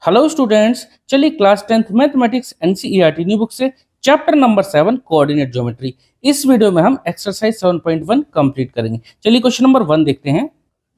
Hello students, चलिए class 10th mathematics NCERT new book से chapter number 7 coordinate geometry. इस video में हम एक्सरसाइज 7.1 कंप्लीट करेंगे। चलिए क्वेश्चन नंबर 1 देखते हैं।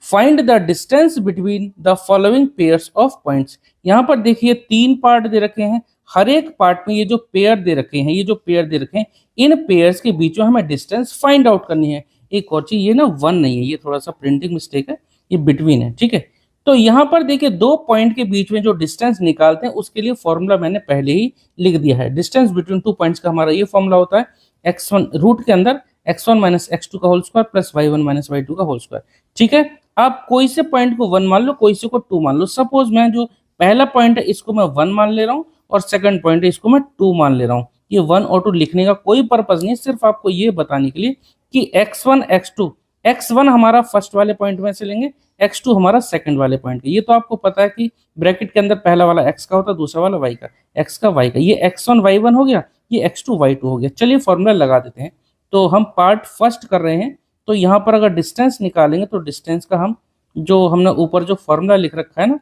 Find the distance between the following pairs of points. यहाँ पर देखिए 3 पार्ट दे रखे हैं। हर एक पार्ट में ये जो पेयर दे रखे हैं, इन पेयर्स के बीच में हमें डिस्टेंस फाइंड आउट करनी है। एक और चीज, ये ना 1 नहीं है, ये थोड़ा सा प्रिंटिंग मिस्टेक है, ये बिटवीन है। ठीक है, तो यहां पर देखिए दो पॉइंट के बीच में जो डिस्टेंस निकालते हैं उसके लिए फॉर्मूला मैंने पहले ही लिख दिया है। डिस्टेंस बिटवीन टू पॉइंट्स का हमारा ये फॉर्मूला होता है x1 रूट के अंदर x1 माइनस x2 का whole square plus y1 minus y2 का होल स्क्वायर। ठीक है, आप कोई से पॉइंट को 1 मान लो, कोई से को 2 मान लो। सपोज मैं जो पहला पॉइंट है इसको मैं 1 मान ले रहा हूँ और सेकंड पॉइंट है इसको मैं 2 मान ले रहा हूँ। ये 1 और 2 लिखने का कोई पर्पज नहीं है, सिर्फ आपको ये बताने के लिए कि x1 x2, x1 हमारा फर्स्ट वाले पॉइंट में से लेंगे, x2 हमारा सेकंड वाले पॉइंट का। ये तो आपको पता है कि ब्रैकेट के अंदर पहला वाला x का होता है, दूसरा वाला y का, x का y का। ये x1 y1 हो गया, ये x2 y2 हो गया। चलिए फॉर्मूला लगा देते हैं। तो हम पार्ट फर्स्ट कर रहे हैं, तो यहाँ पर अगर डिस्टेंस निकालेंगे तो डिस्टेंस का हम जो हमने ऊपर जो फॉर्मूला लिख रखा है ना,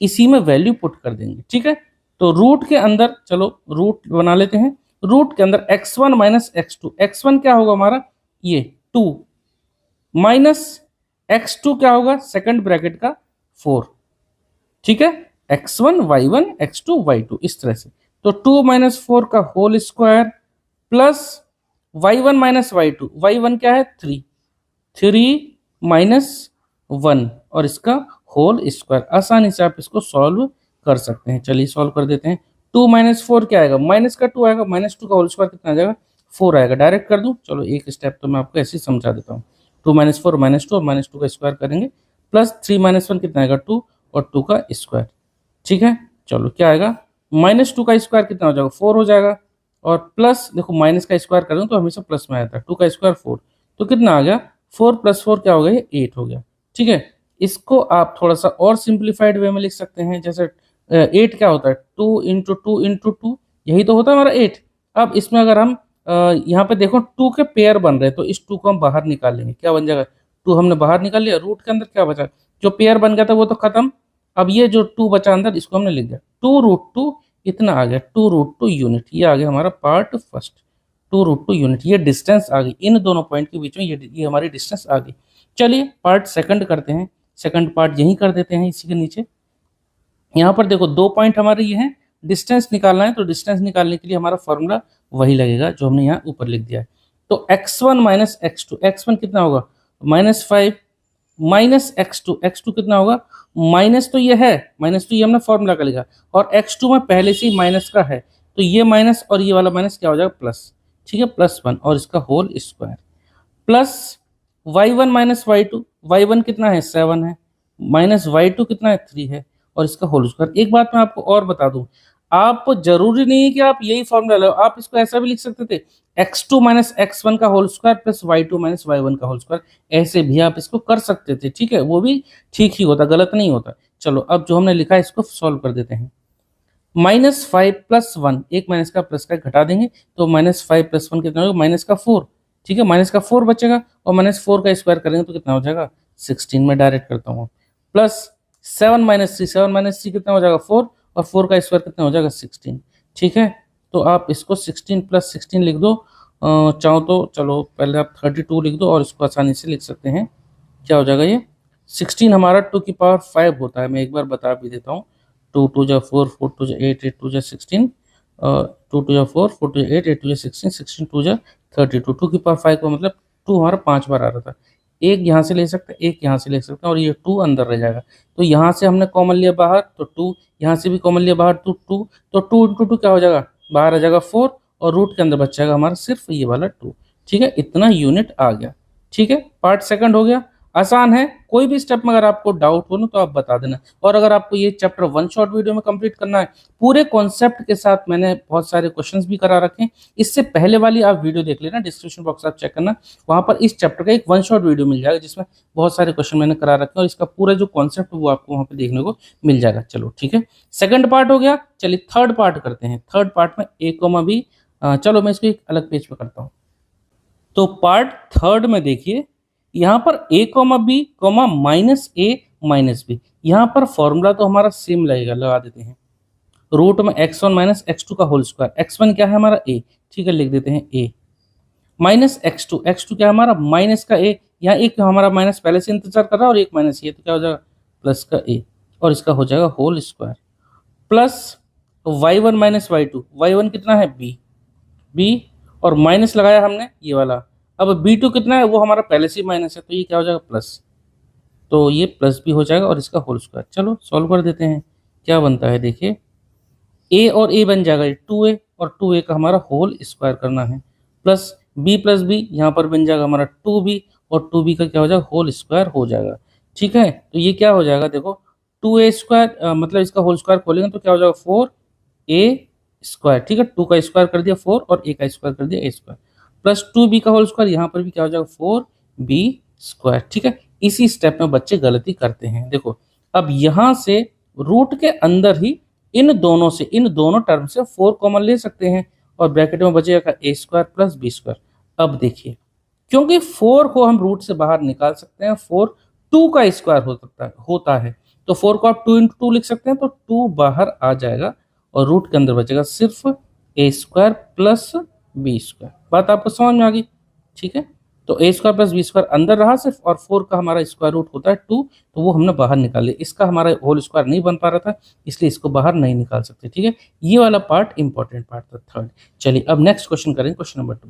इसी में वैल्यू पुट कर देंगे। ठीक है, तो रूट के अंदर, चलो रूट बना लेते हैं। रूट के अंदर x1 माइनस x2, x1 क्या होगा हमारा ये 2 माइनस x2 क्या होगा सेकंड ब्रैकेट का 4। ठीक है, x1 y1 x2 y2 इस तरह से। तो 2 माइनस 4 का whole square plus y1 minus y2, y1 क्या है 3 माइनस 1 और इसका होल स्क्वायर। आसानी से आप इसको सॉल्व कर सकते हैं। चलिए सॉल्व कर देते हैं। 2 माइनस 4 क्या आएगा, माइनस का 2 आएगा, माइनस 2 का होल स्क्वायर कितना आ जाएगा 4 आएगा। डायरेक्ट कर दूं, चलो एक स्टेप तो मैं आपको ऐसे ही समझा देता हूँ। 2 माइनस 4 माइनस 2 और माइनस 2 का स्क्वायर करेंगे प्लस 3 माइनस 1 कितना आएगा 2 और 2 का स्क्वायर। ठीक है, चलो क्या आएगा माइनस 2 का स्क्वायर कितना हो जाएगा 4 हो जाएगा और प्लस देखो माइनस का स्क्वायर करूँ तो हमेशा प्लस में आता है। 2 का स्क्वायर 4, तो कितना आ गया 4 प्लस 4 क्या हो गया, ये 8 हो गया। ठीक है, इसको आप थोड़ा सा और सिंप्लीफाइड वे में लिख सकते हैं। जैसे 8 क्या होता है 2 इंटू 2 इंटू 2, यही तो होता है हमारा 8। अब इसमें अगर हम यहाँ पे देखो 2 के पेयर बन रहे हैं तो इस 2 को हम बाहर निकाल लेंगे। क्या बन जाएगा 2 हमने बाहर निकाल लिया, रूट के अंदर क्या बचा, जो पेयर बन गया था वो तो खत्म। अब ये जो 2 बचा अंदर इसको हमने लिख दिया 2√2, इतना आ गया 2√2 यूनिट। ये आ गया हमारा पार्ट फर्स्ट 2√2 यूनिट। ये डिस्टेंस आ गई इन दोनों पॉइंट के बीच में, ये हमारी डिस्टेंस आ गई। चलिए पार्ट सेकंड करते हैं। सेकंड पार्ट यही कर देते हैं इसी के नीचे। यहाँ पर देखो 2 पॉइंट हमारे ये हैं, डिस्टेंस निकालना है तो डिस्टेंस निकालने के लिए हमारा फॉर्मूला वही लगेगा जो हमने यहाँ ऊपर लिख दिया है। तो x1 माइनस x2, x1 कितना होगा -5 माइनस x2 कितना होगा माइनस, तो ये है माइनस, तो ये हमने फॉर्मूला का लिखा और x2 में पहले से ही माइनस का है तो ये माइनस और ये वाला माइनस क्या हो जाएगा प्लस। ठीक है, +1 और इसका whole square plus y1 minus y2, y1 कितना है 7 है, माइनस y2 कितना है 3 है और इसका होल स्क्वायर। एक बात मैं आपको और बता दूं, आप जरूरी नहीं है कि आप यही फॉर्मूला लो, आप इसको ऐसा भी लिख सकते थे x2 माइनस x1 का whole square plus y2 minus y1 का होल स्क्वायर। ऐसे भी आप इसको कर सकते थे। ठीक है, वो भी ठीक ही होता, गलत नहीं होता। चलो अब जो हमने लिखा है इसको सॉल्व कर देते हैं। -5 + 1, एक माइनस का प्लस का घटा देंगे तो -5 + 1 कितना होगा माइनस का 4। ठीक है, माइनस का 4 बचेगा और -4 का स्क्वायर करेंगे तो कितना हो जाएगा 16। में डायरेक्ट करता हूँ प्लस 7 - 3, 7 - 3 कितना हो जाएगा 4 और 4 का स्क्वायर कितना हो जाएगा 16। ठीक है, तो आप इसको 16 + 16 लिख दो। चाहो तो चलो पहले आप 32 लिख दो और इसको आसानी से लिख सकते हैं। क्या हो जाएगा ये 16 हमारा 2 की पावर 5 होता है। मैं एक बार बता भी देता हूँ। 2 × 2 = 4, 4 × 2 = 8, 8 × 2 = 16, 2 × 2 = 4, 4 × 2 = 8, 8 × 2 = 16, 16 × 2 = 32। 2 की पावर 5 का मतलब 2 हमारा 5 बार आ रहा था। एक यहाँ से ले सकते हैं, एक यहाँ से ले सकते हैं और ये 2 अंदर रह जाएगा। तो यहाँ से हमने कॉमन लिया बाहर तो 2, यहाँ से भी कॉमन लिया बाहर तो 2, तो 2 × 2 क्या हो जाएगा बाहर आ जाएगा 4 और रूट के अंदर बच जाएगा हमारा सिर्फ ये वाला 2। ठीक है, इतना यूनिट आ गया। ठीक है, पार्ट सेकंड हो गया। आसान है, कोई भी स्टेप में अगर आपको डाउट हो ना तो आप बता देना। और अगर आपको ये चैप्टर 1 शॉर्ट वीडियो में कंप्लीट करना है पूरे कॉन्सेप्ट के साथ, मैंने बहुत सारे क्वेश्चंस भी करा रखे हैं। इससे पहले वाली आप वीडियो देख लेना, डिस्क्रिप्शन बॉक्स आप चेक करना, वहां पर इस चैप्टर का एक 1 शॉर्ट वीडियो मिल जाएगा जिसमें बहुत सारे क्वेश्चन मैंने करा रखे हैं और इसका पूरा जो कॉन्सेप्ट वो आपको वहां पर देखने को मिल जाएगा। चलो ठीक है, सेकंड पार्ट हो गया। चलिए थर्ड पार्ट करते हैं। थर्ड पार्ट में a, b, चलो मैं इसको एक अलग पेज पे करता हूँ। तो पार्ट थर्ड में देखिए यहाँ पर a, b, -a minus B. यहाँ पर फॉर्मूला तो हमारा सेम लगेगा, लगा देते हैं। रूट में x1 माइनस x2 का होल स्क्वायर, x1 क्या है हमारा a, ठीक है, लिख देते हैं a, माइनस x2, x2 क्या है हमारा माइनस का a, यहाँ एक हमारा माइनस पहले से इंतजार कर रहा है और एक माइनस ये, तो क्या हो जाएगा प्लस का a, और इसका हो जाएगा whole square, plus y1 minus y2, y1 कितना है b, और माइनस लगाया हमने ये वाला। अब b2 कितना है, वो हमारा पहले से ही माइनस है, तो ये क्या हो जाएगा प्लस, तो ये प्लस भी हो जाएगा और इसका होल स्क्वायर। चलो सॉल्व कर देते हैं, क्या बनता है देखिए, a और a बन जाएगा 2a, और 2a का हमारा होल स्क्वायर करना है, प्लस b यहाँ पर बन जाएगा हमारा 2b, और 2b का क्या हो जाएगा होल स्क्वायर हो जाएगा। ठीक है, तो ये क्या हो जाएगा देखो, 2a स्क्वायर मतलब इसका होल स्क्वायर खोलेंगे तो क्या हो जाएगा 4a स्क्वायर, ठीक है, 2 का स्क्वायर कर दिया 4 और a का स्क्वायर कर दिया a स्क्वायर, प्लस 2b का होल स्क्वायर, यहाँ पर भी क्या हो जाएगा 4b स्क्वायर। ठीक है, इसी स्टेप में बच्चे गलती करते हैं। देखो अब यहाँ से रूट के अंदर ही इन दोनों टर्म से 4 कॉमन ले सकते हैं, और ब्रैकेट में बचेगा a square plus b square. अब देखिए, क्योंकि 4 को हम रूट से बाहर निकाल सकते हैं, 4 2 का स्क्वायर होता है, तो 4 को आप 2 इंटू 2 लिख सकते हैं, तो 2 बाहर आ जाएगा और रूट के अंदर बचेगा सिर्फ a square plus b square. बात आपको समझ में आ गई? ठीक है, तो a square plus b square अंदर रहा सिर्फ, और 4 का हमारा स्क्वायर रूट होता है 2, तो वो हमने बाहर निकाल लिया। इसका हमारा होल स्क्वायर नहीं बन पा रहा था, इसलिए इसको बाहर नहीं निकाल सकते। ठीक है, ये वाला पार्ट इंपॉर्टेंट पार्ट था, थर्ड। चलिए अब नेक्स्ट क्वेश्चन करेंगे, क्वेश्चन नंबर 2।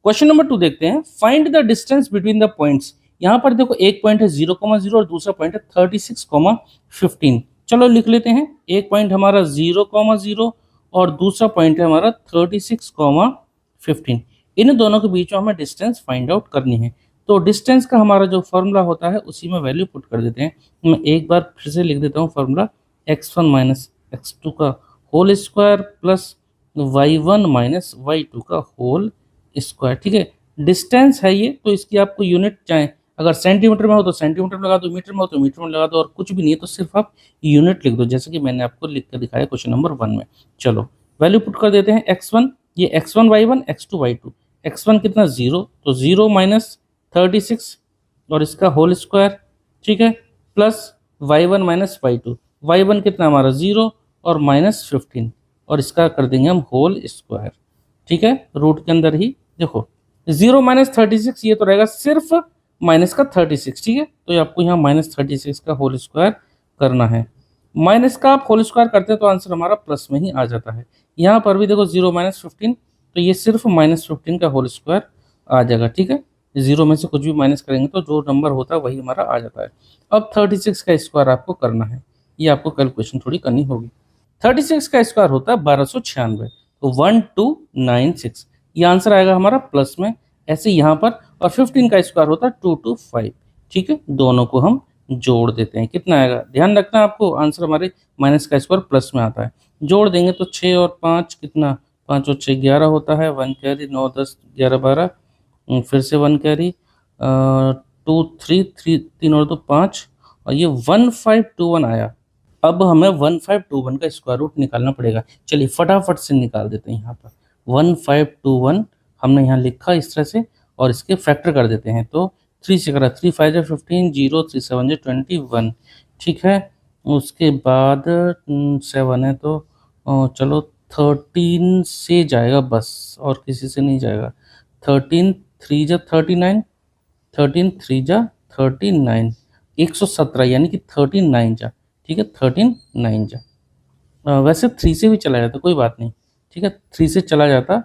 क्वेश्चन नंबर 2 देखते हैं, find the distance between the points. यहाँ पर देखो एक पॉइंट है 0,0 और दूसरा पॉइंट है 36,15। चलो लिख लेते हैं, एक पॉइंट हमारा 0,0 और दूसरा पॉइंट है हमारा 36,15। इन दोनों के बीच में हमें डिस्टेंस फाइंड आउट करनी है। तो डिस्टेंस का हमारा जो फॉर्मूला होता है उसी में वैल्यू पुट कर देते हैं। मैं एक बार फिर से लिख देता हूँ फॉर्मूला, x1 माइनस x2 का whole square plus y1 minus y2 का होल स्क्वायर। ठीक है, डिस्टेंस है ये, तो इसकी आपको यूनिट चाहे अगर सेंटीमीटर में हो तो सेंटीमीटर में लगा दो, मीटर में हो तो मीटर में लगा दो, और कुछ भी नहीं है तो सिर्फ आप यूनिट लिख दो, जैसे कि मैंने आपको लिख कर दिखाया क्वेश्चन नंबर 1 में। चलो वैल्यू पुट कर देते हैं, x1 ये x1 y1 x2 y2। x1 कितना 0, तो 0 माइनस 36 और इसका होल स्क्वायर, ठीक है, plus y1 minus y2। y1 कितना हमारा 0 और माइनस 15, और इसका कर देंगे हम होल स्क्वायर। ठीक है, रूट के अंदर ही देखो 0 माइनस 36, ये तो रहेगा सिर्फ माइनस का 36। ठीक है, तो ये आपको यहाँ माइनस 36 का होल स्क्वायर करना है। माइनस का आप होल स्क्वायर करते हैं तो आंसर हमारा प्लस में ही आ जाता है। यहाँ पर भी देखो 0 माइनस 15, तो ये सिर्फ माइनस 15 का होल स्क्वायर आ जाएगा। ठीक है, 0 में से कुछ भी माइनस करेंगे तो जो नंबर होता है वही हमारा आ जाता है। अब 36 का स्क्वायर आपको करना है, ये आपको कैलकुलेशन थोड़ी करनी होगी। 36 का स्क्वायर होता है 1296, तो 1296, ये आंसर आएगा हमारा प्लस में। ऐसे यहाँ पर, और 15 का स्क्वायर होता है 225। ठीक है, दोनों को हम जोड़ देते हैं, कितना आएगा ध्यान रखना आपको, आंसर हमारे माइनस का स्क्वायर प्लस में आता है। जोड़ देंगे तो 6 और 5 कितना, 5 और 6 11 होता है, 1 कैरी, 9 10 11 12, फिर से 1 कैरी, 2 3 3 और 2 5, और ये 1521 आया। अब हमें 1521 का स्क्वायर रूट निकालना पड़ेगा। चलिए फटाफट से निकाल देते हैं। यहाँ पर 1521 हमने यहाँ लिखा इस तरह से, और इसके फैक्टर कर देते हैं। तो 3 से करा, 3 5 जा 15, 0 3 7 जा 21। ठीक है, उसके बाद 7 है, तो चलो 13 से जाएगा बस, और किसी से नहीं जाएगा। 13 3 जा 39, 13 3 जा 39, 117 यानी कि 39 जा। ठीक है, 39 जा। वैसे 3 से भी चला जाता, कोई बात नहीं। ठीक है, 3 से चला जाता,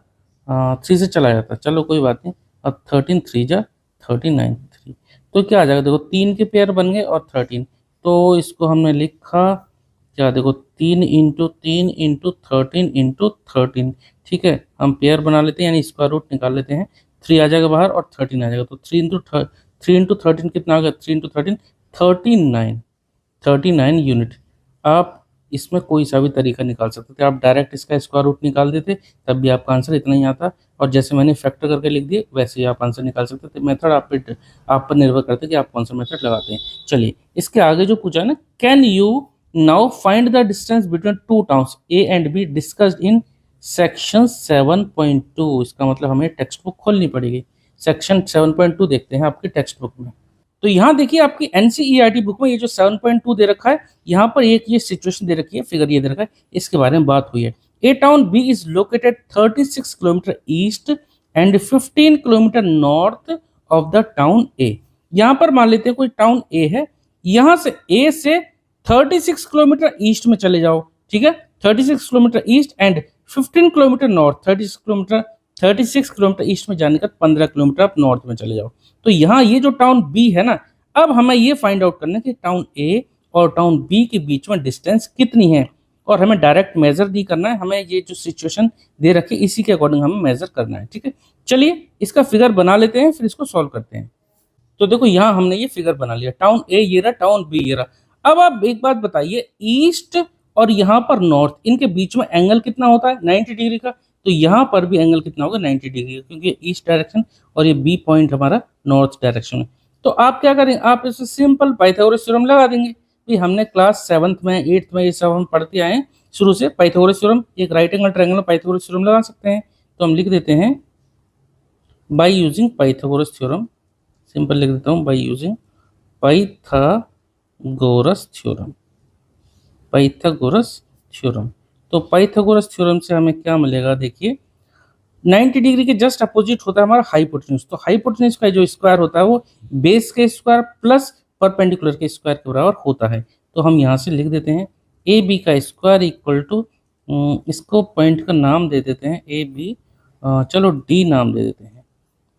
3 से चला जाता, चलो कोई बात नहीं। अब 13 3 जा 39 3, तो क्या आ जाएगा देखो, 3 के पेयर बन गए और 13, तो इसको हमने लिखा क्या देखो, 3 इंटू 3 इंटू 13 इंटू 13। ठीक है, हम पेयर बना लेते हैं, यानी स्क्वायर रूट निकाल लेते हैं। 3 आ जाएगा बाहर और 13 आ जाएगा, तो 3 इंटू 13 कितना आ गया, 3 इंटू 13 39 यूनिट। आप इसमें कोई सा भी तरीका निकाल सकते थे, आप डायरेक्ट इसका स्क्वायर रूट निकाल देते तब भी आपका आंसर इतना ही आता, और जैसे मैंने फैक्टर करके लिख दिए वैसे ही आप आंसर निकाल सकते थे। मेथड आप पर निर्भर करते कि आप कौन सा मेथड लगाते हैं। चलिए इसके आगे जो पूछा है ना, can you now find the distance between two towns A and be discussed in section 7.2। इसका मतलब हमें टेक्स्ट बुक खोलनी पड़ेगी। सेक्शन 7.2 देखते हैं आपकी टेक्स्ट बुक में। तो यहाँ देखिए आपकी एनसीईआरटी बुक में ये जो 7.2 दे रखा है, यहाँ पर एक ये सिचुएशन दे रखी है, फिगर ये दे रखा है, इसके बारे में बात हुई है। A town B is located 36 kilometre east and 15 kilometre north of the town A. यहाँ पर मान लेते हैं कोई टाउन ए है, यहाँ से ए से 36 किलोमीटर ईस्ट में चले जाओ, ठीक है, 36 kilometre east and 15 kilometre north, 36 kilometre east में जाने का 15 किलोमीटर आप नॉर्थ में चले जाओ। तो यहाँ ये जो टाउन बी है ना, अब हमें ये फाइंड आउट करना है कि टाउन ए और टाउन बी के बीच में डिस्टेंस कितनी है, और हमें डायरेक्ट मेजर नहीं करना है, हमें ये जो सिचुएशन दे रखी है इसी के अकॉर्डिंग हमें मेजर करना है, ठीक है। चलिए इसका फिगर बना लेते हैं, फिर इसको सॉल्व करते हैं। तो देखो यहाँ हमने ये फिगर बना लिया, टाउन ए ये रहा, टाउन बी ये रहा। अब आप एक बात बताइए, ईस्ट और यहाँ पर नॉर्थ, इनके बीच में एंगल कितना होता है? 90 डिग्री का। तो यहाँ पर भी एंगल कितना होगा? 90 डिग्री का, क्योंकि ईस्ट डायरेक्शन और ये बी पॉइंट हमारा नॉर्थ डायरेक्शन है। तो आप क्या करेंगे, आप इसे सिंपल पाइथागोरस थ्योरम लगा देंगे। भाई हमने क्लास 7th में 8th में ये सब हम पढ़ते आए हैं शुरू से। पाइथागोरस थ्योरम, एक राइट एंगल ट्रायंगल में पाइथागोरस थ्योरम लगा सकते हैं। तो हम लिख देते हैं by using Pythagoras theorem, simple लिख देता हूँ by using Pythagoras theorem, Pythagoras theorem. तो पाइथागोरस थ्योरम से हमें क्या मिलेगा, देखिए 90 डिग्री के जस्ट अपोजिट होता है हमारा हाइपोटेन्यूज। तो हाइपोटेन्यूज का जो स्क्वायर होता है वो बेस के स्क्वायर प्लस परपेंडिकुलर के स्क्वायर के बराबर होता है। तो हम यहाँ से लिख देते हैं ए बी का स्क्वायर इक्वल टू, इसको पॉइंट का नाम दे देते हैं ए बी, चलो डी नाम दे देते हैं,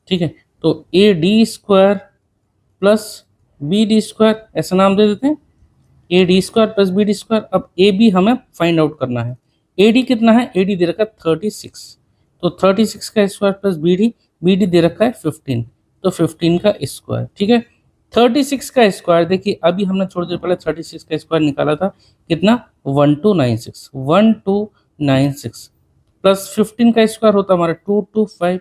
ठीक है। तो A D square plus B D square ऐसा नाम दे देते हैं, A D square plus B D square. अब ए बी हमें फाइंड आउट करना है, ए डी कितना है, ए डी दे रखा है 36, तो 36 का स्क्वायर प्लस बी डी दे रखा है 15, तो 15 का स्क्वायर, ठीक है। 36 का स्क्वायर देखिए अभी हमने थोड़ी देर पहले 36 का स्क्वायर निकाला था, कितना 1296 प्लस 15 का स्क्वायर होता है हमारा 225,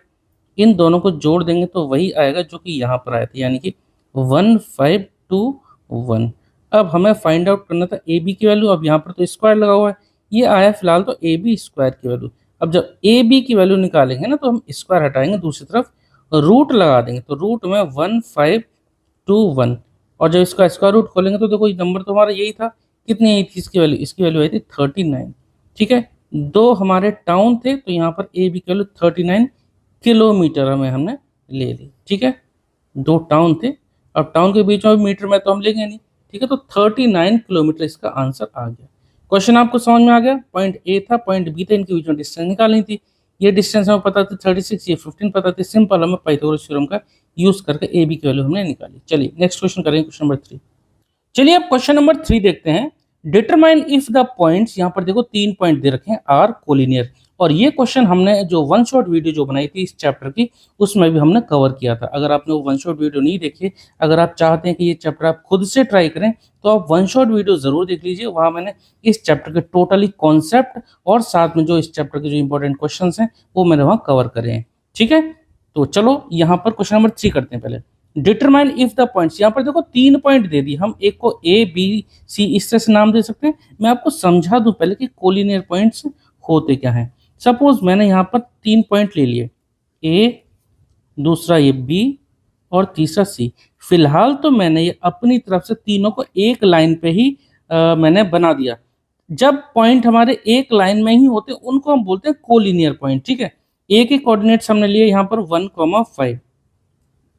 इन दोनों को जोड़ देंगे तो वही आएगा जो कि यहाँ पर आया था, यानी कि 1521। अब हमें फाइंड आउट करना था ए बी की वैल्यू, अब यहाँ पर तो स्क्वायर लगा हुआ है, ये आया फिलहाल तो ए बी स्क्वायर की वैल्यू। अब जब ए बी की वैल्यू निकालेंगे ना तो हम स्क्वायर हटाएंगे, दूसरी तरफ रूट लगा देंगे, तो रूट में 1521, और जब इसका स्क्वायर रूट खोलेंगे तो देखो नंबर तो हमारा यही था, कितनी आई थी इसकी वैल्यू, इसकी वैल्यू आई थी 39, ठीक है। दो हमारे टाउन थे तो यहाँ पर ए बी की वैल्यू 39 किलोमीटर हमने ले ली, ठीक है। दो टाउन थे, अब टाउन के बीच में मीटर में तो हम लेंगे नहीं, ठीक है। तो 39 किलोमीटर इसका आंसर आ गया। क्वेश्चन आपको समझ में आ गया, पॉइंट ए था पॉइंट बी था, इनके बीच में डिस्टेंस निकालनी थी। ये डिस्टेंस हमें पता थी 36, ये 15 पता थी, सिंपल हमें पाइथागोरस थ्योरम का यूज करके ए बी की वैल्यू हमने निकाली। चलिए नेक्स्ट क्वेश्चन करेंगे, क्वेश्चन नंबर 3। चलिए अब क्वेश्चन नंबर 3 देखते हैं। डिटरमाइन इफ द पॉइंट्स, यहाँ पर देखो 3 पॉइंट दे रखे हैं, आर कोलिनियर। और ये क्वेश्चन हमने जो वन शॉट वीडियो जो बनाई थी इस चैप्टर की, उसमें भी हमने कवर किया था। अगर आपने वो वन शॉट वीडियो नहीं देखी, अगर आप चाहते हैं कि ये चैप्टर आप खुद से ट्राई करें तो आप वन शॉट वीडियो जरूर देख लीजिए। वहाँ मैंने इस चैप्टर के टोटली कॉन्सेप्ट और साथ में जो इस चैप्टर के जो इंपॉर्टेंट क्वेश्चन हैं वो मैंने वहाँ कवर करे हैं, ठीक है। तो चलो यहाँ पर क्वेश्चन नंबर 3 करते हैं पहले। डिटरमाइन इफ द पॉइंट्स, यहाँ पर देखो 3 पॉइंट दे दी, हम एक को ए बी सी इस तरह से नाम दे सकते हैं। मैं आपको समझा दूं पहले कि कोलिनियर पॉइंट्स होते क्या हैं। सपोज मैंने यहाँ पर 3 पॉइंट ले लिए, ए, दूसरा ये बी और तीसरा सी। फिलहाल तो मैंने ये अपनी तरफ से तीनों को एक लाइन पे ही मैंने बना दिया। जब पॉइंट हमारे एक लाइन में ही होते उनको हम बोलते हैं कोलिनियर पॉइंट, ठीक है। ए के कोऑर्डिनेट्स हमने लिए यहाँ पर 1,5,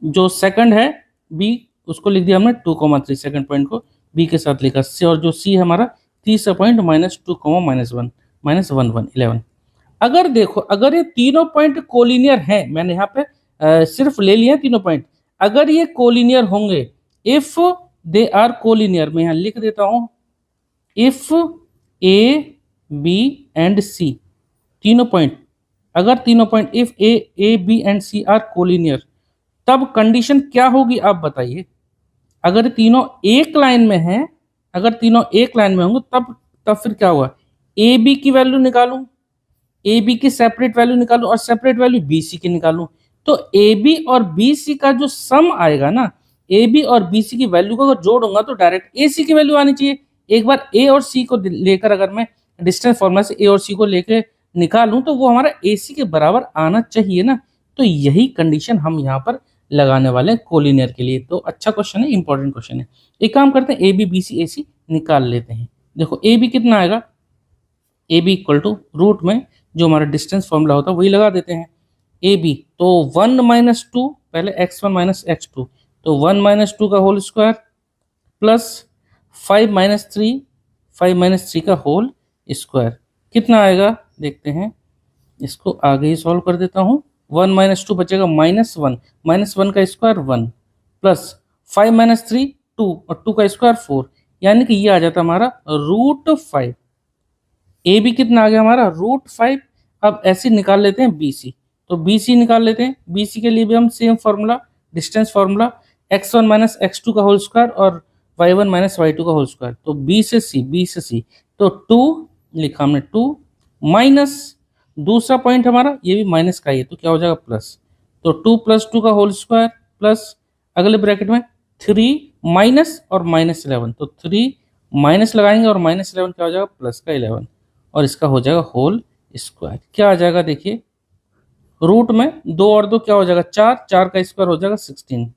जो सेकंड है बी उसको लिख दिया हमने 2,3, सेकंड पॉइंट को बी के साथ लिखा, सी और जो सी है हमारा तीसरा पॉइंट -2, -1, -1, 11। अगर देखो अगर ये तीनों पॉइंट कोलिनियर हैं, मैंने यहाँ पे सिर्फ ले लिए तीनों पॉइंट, अगर ये कोलिनियर होंगे, इफ दे आर कोलिनियर, मैं यहाँ लिख देता हूँ, if A B and C, तीनों पॉइंट, अगर तीनों point if A B and C are collinear, तब कंडीशन क्या होगी आप बताइए। अगर तीनों एक लाइन में हैं, अगर तीनों एक लाइन में होंगे तब फिर क्या होगा, ए बी की वैल्यू निकालूं, ए बी की सेपरेट वैल्यू निकालूं और सेपरेट वैल्यू बी सी की निकालूं, तो ए बी और बी सी का जो सम आएगा ना, ए बी और बी सी की वैल्यू को अगर जोड़ूंगा तो डायरेक्ट ए सी की वैल्यू आनी चाहिए। एक बार ए और सी को लेकर अगर मैं डिस्टेंस फॉर्मूला से ए और सी को लेकर निकालूं तो वो हमारा ए सी के बराबर आना चाहिए ना। तो यही कंडीशन हम यहाँ पर लगाने वाले कोलिनियर के लिए। तो अच्छा क्वेश्चन है, इंपॉर्टेंट क्वेश्चन है। एक काम करते हैं, A B B C A सी निकाल लेते हैं। देखो ए बी कितना आएगा, A B equal to root में जो हमारा डिस्टेंस फॉर्मूला होता है वही लगा देते हैं। ए बी तो 1 माइनस टू, पहले x1 माइनस एक्स टू, तो 1 माइनस टू का whole square plus 5 minus three, 5 minus three का होल स्क्वायर कितना आएगा देखते हैं। इसको आगे ही सॉल्व कर देता हूँ। 1 माइनस टू बचेगा -1, -1 का स्क्वायर 1 प्लस 5 माइनस थ्री 2 और 2 का स्क्वायर 4, यानी कि ये आ जाता हमारा √5। ए बी कितना आ गया हमारा √5। अब ऐसे निकाल लेते हैं बी सी, तो बी सी निकाल लेते हैं। बी सी के लिए भी हम same formula, distance formula, x1 minus X two का होल स्क्वायर और y1 माइनस वाई टू का होल स्क्वायर। तो बी से सी तो 2 लिखा हमने 2 माइनस दूसरा पॉइंट हमारा ये भी माइनस का ही है, तो क्या हो जाएगा प्लस, तो 2 प्लस 2 का होल स्क्वायर प्लस अगले ब्रैकेट में 3 माइनस और -11, तो 3 माइनस लगाएंगे और -11 क्या हो जाएगा प्लस का 11 और इसका हो जाएगा होल स्क्वायर। क्या आ जाएगा देखिए, रूट में 2 और 2 क्या हो जाएगा 4, 4 का स्क्वायर हो जाएगा 16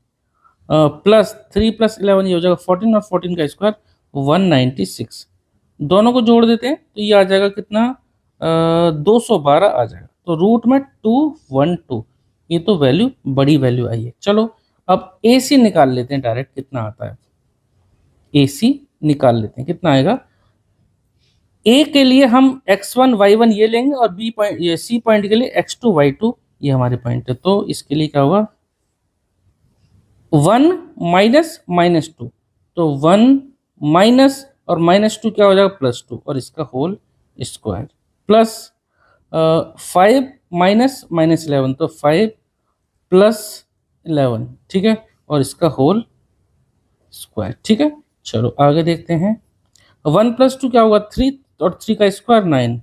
प्लस 3 प्लस 11 ये हो जाएगा 14 और 14 का स्क्वायर 196। दोनों को जोड़ देते हैं तो ये आ जाएगा कितना 212 आ जाएगा। तो रूट में 212, ये तो वैल्यू बड़ी वैल्यू आई है। चलो अब ए सी निकाल लेते हैं डायरेक्ट, कितना आता है ए सी निकाल लेते हैं, कितना आएगा। ए के लिए हम x1 y1 ये लेंगे और बी पॉइंट ये सी पॉइंट के लिए x2 y2 ये हमारे पॉइंट है। तो इसके लिए क्या होगा 1 माइनस -2, तो 1 माइनस और -2 क्या हो जाएगा +2 और इसका होल स्क्वायर प्लस 5 माइनस -11, तो 5 प्लस 11, ठीक है, और इसका होल स्क्वायर, ठीक है। चलो आगे देखते हैं। 1 प्लस 2 क्या होगा 3 और 3 का स्क्वायर 9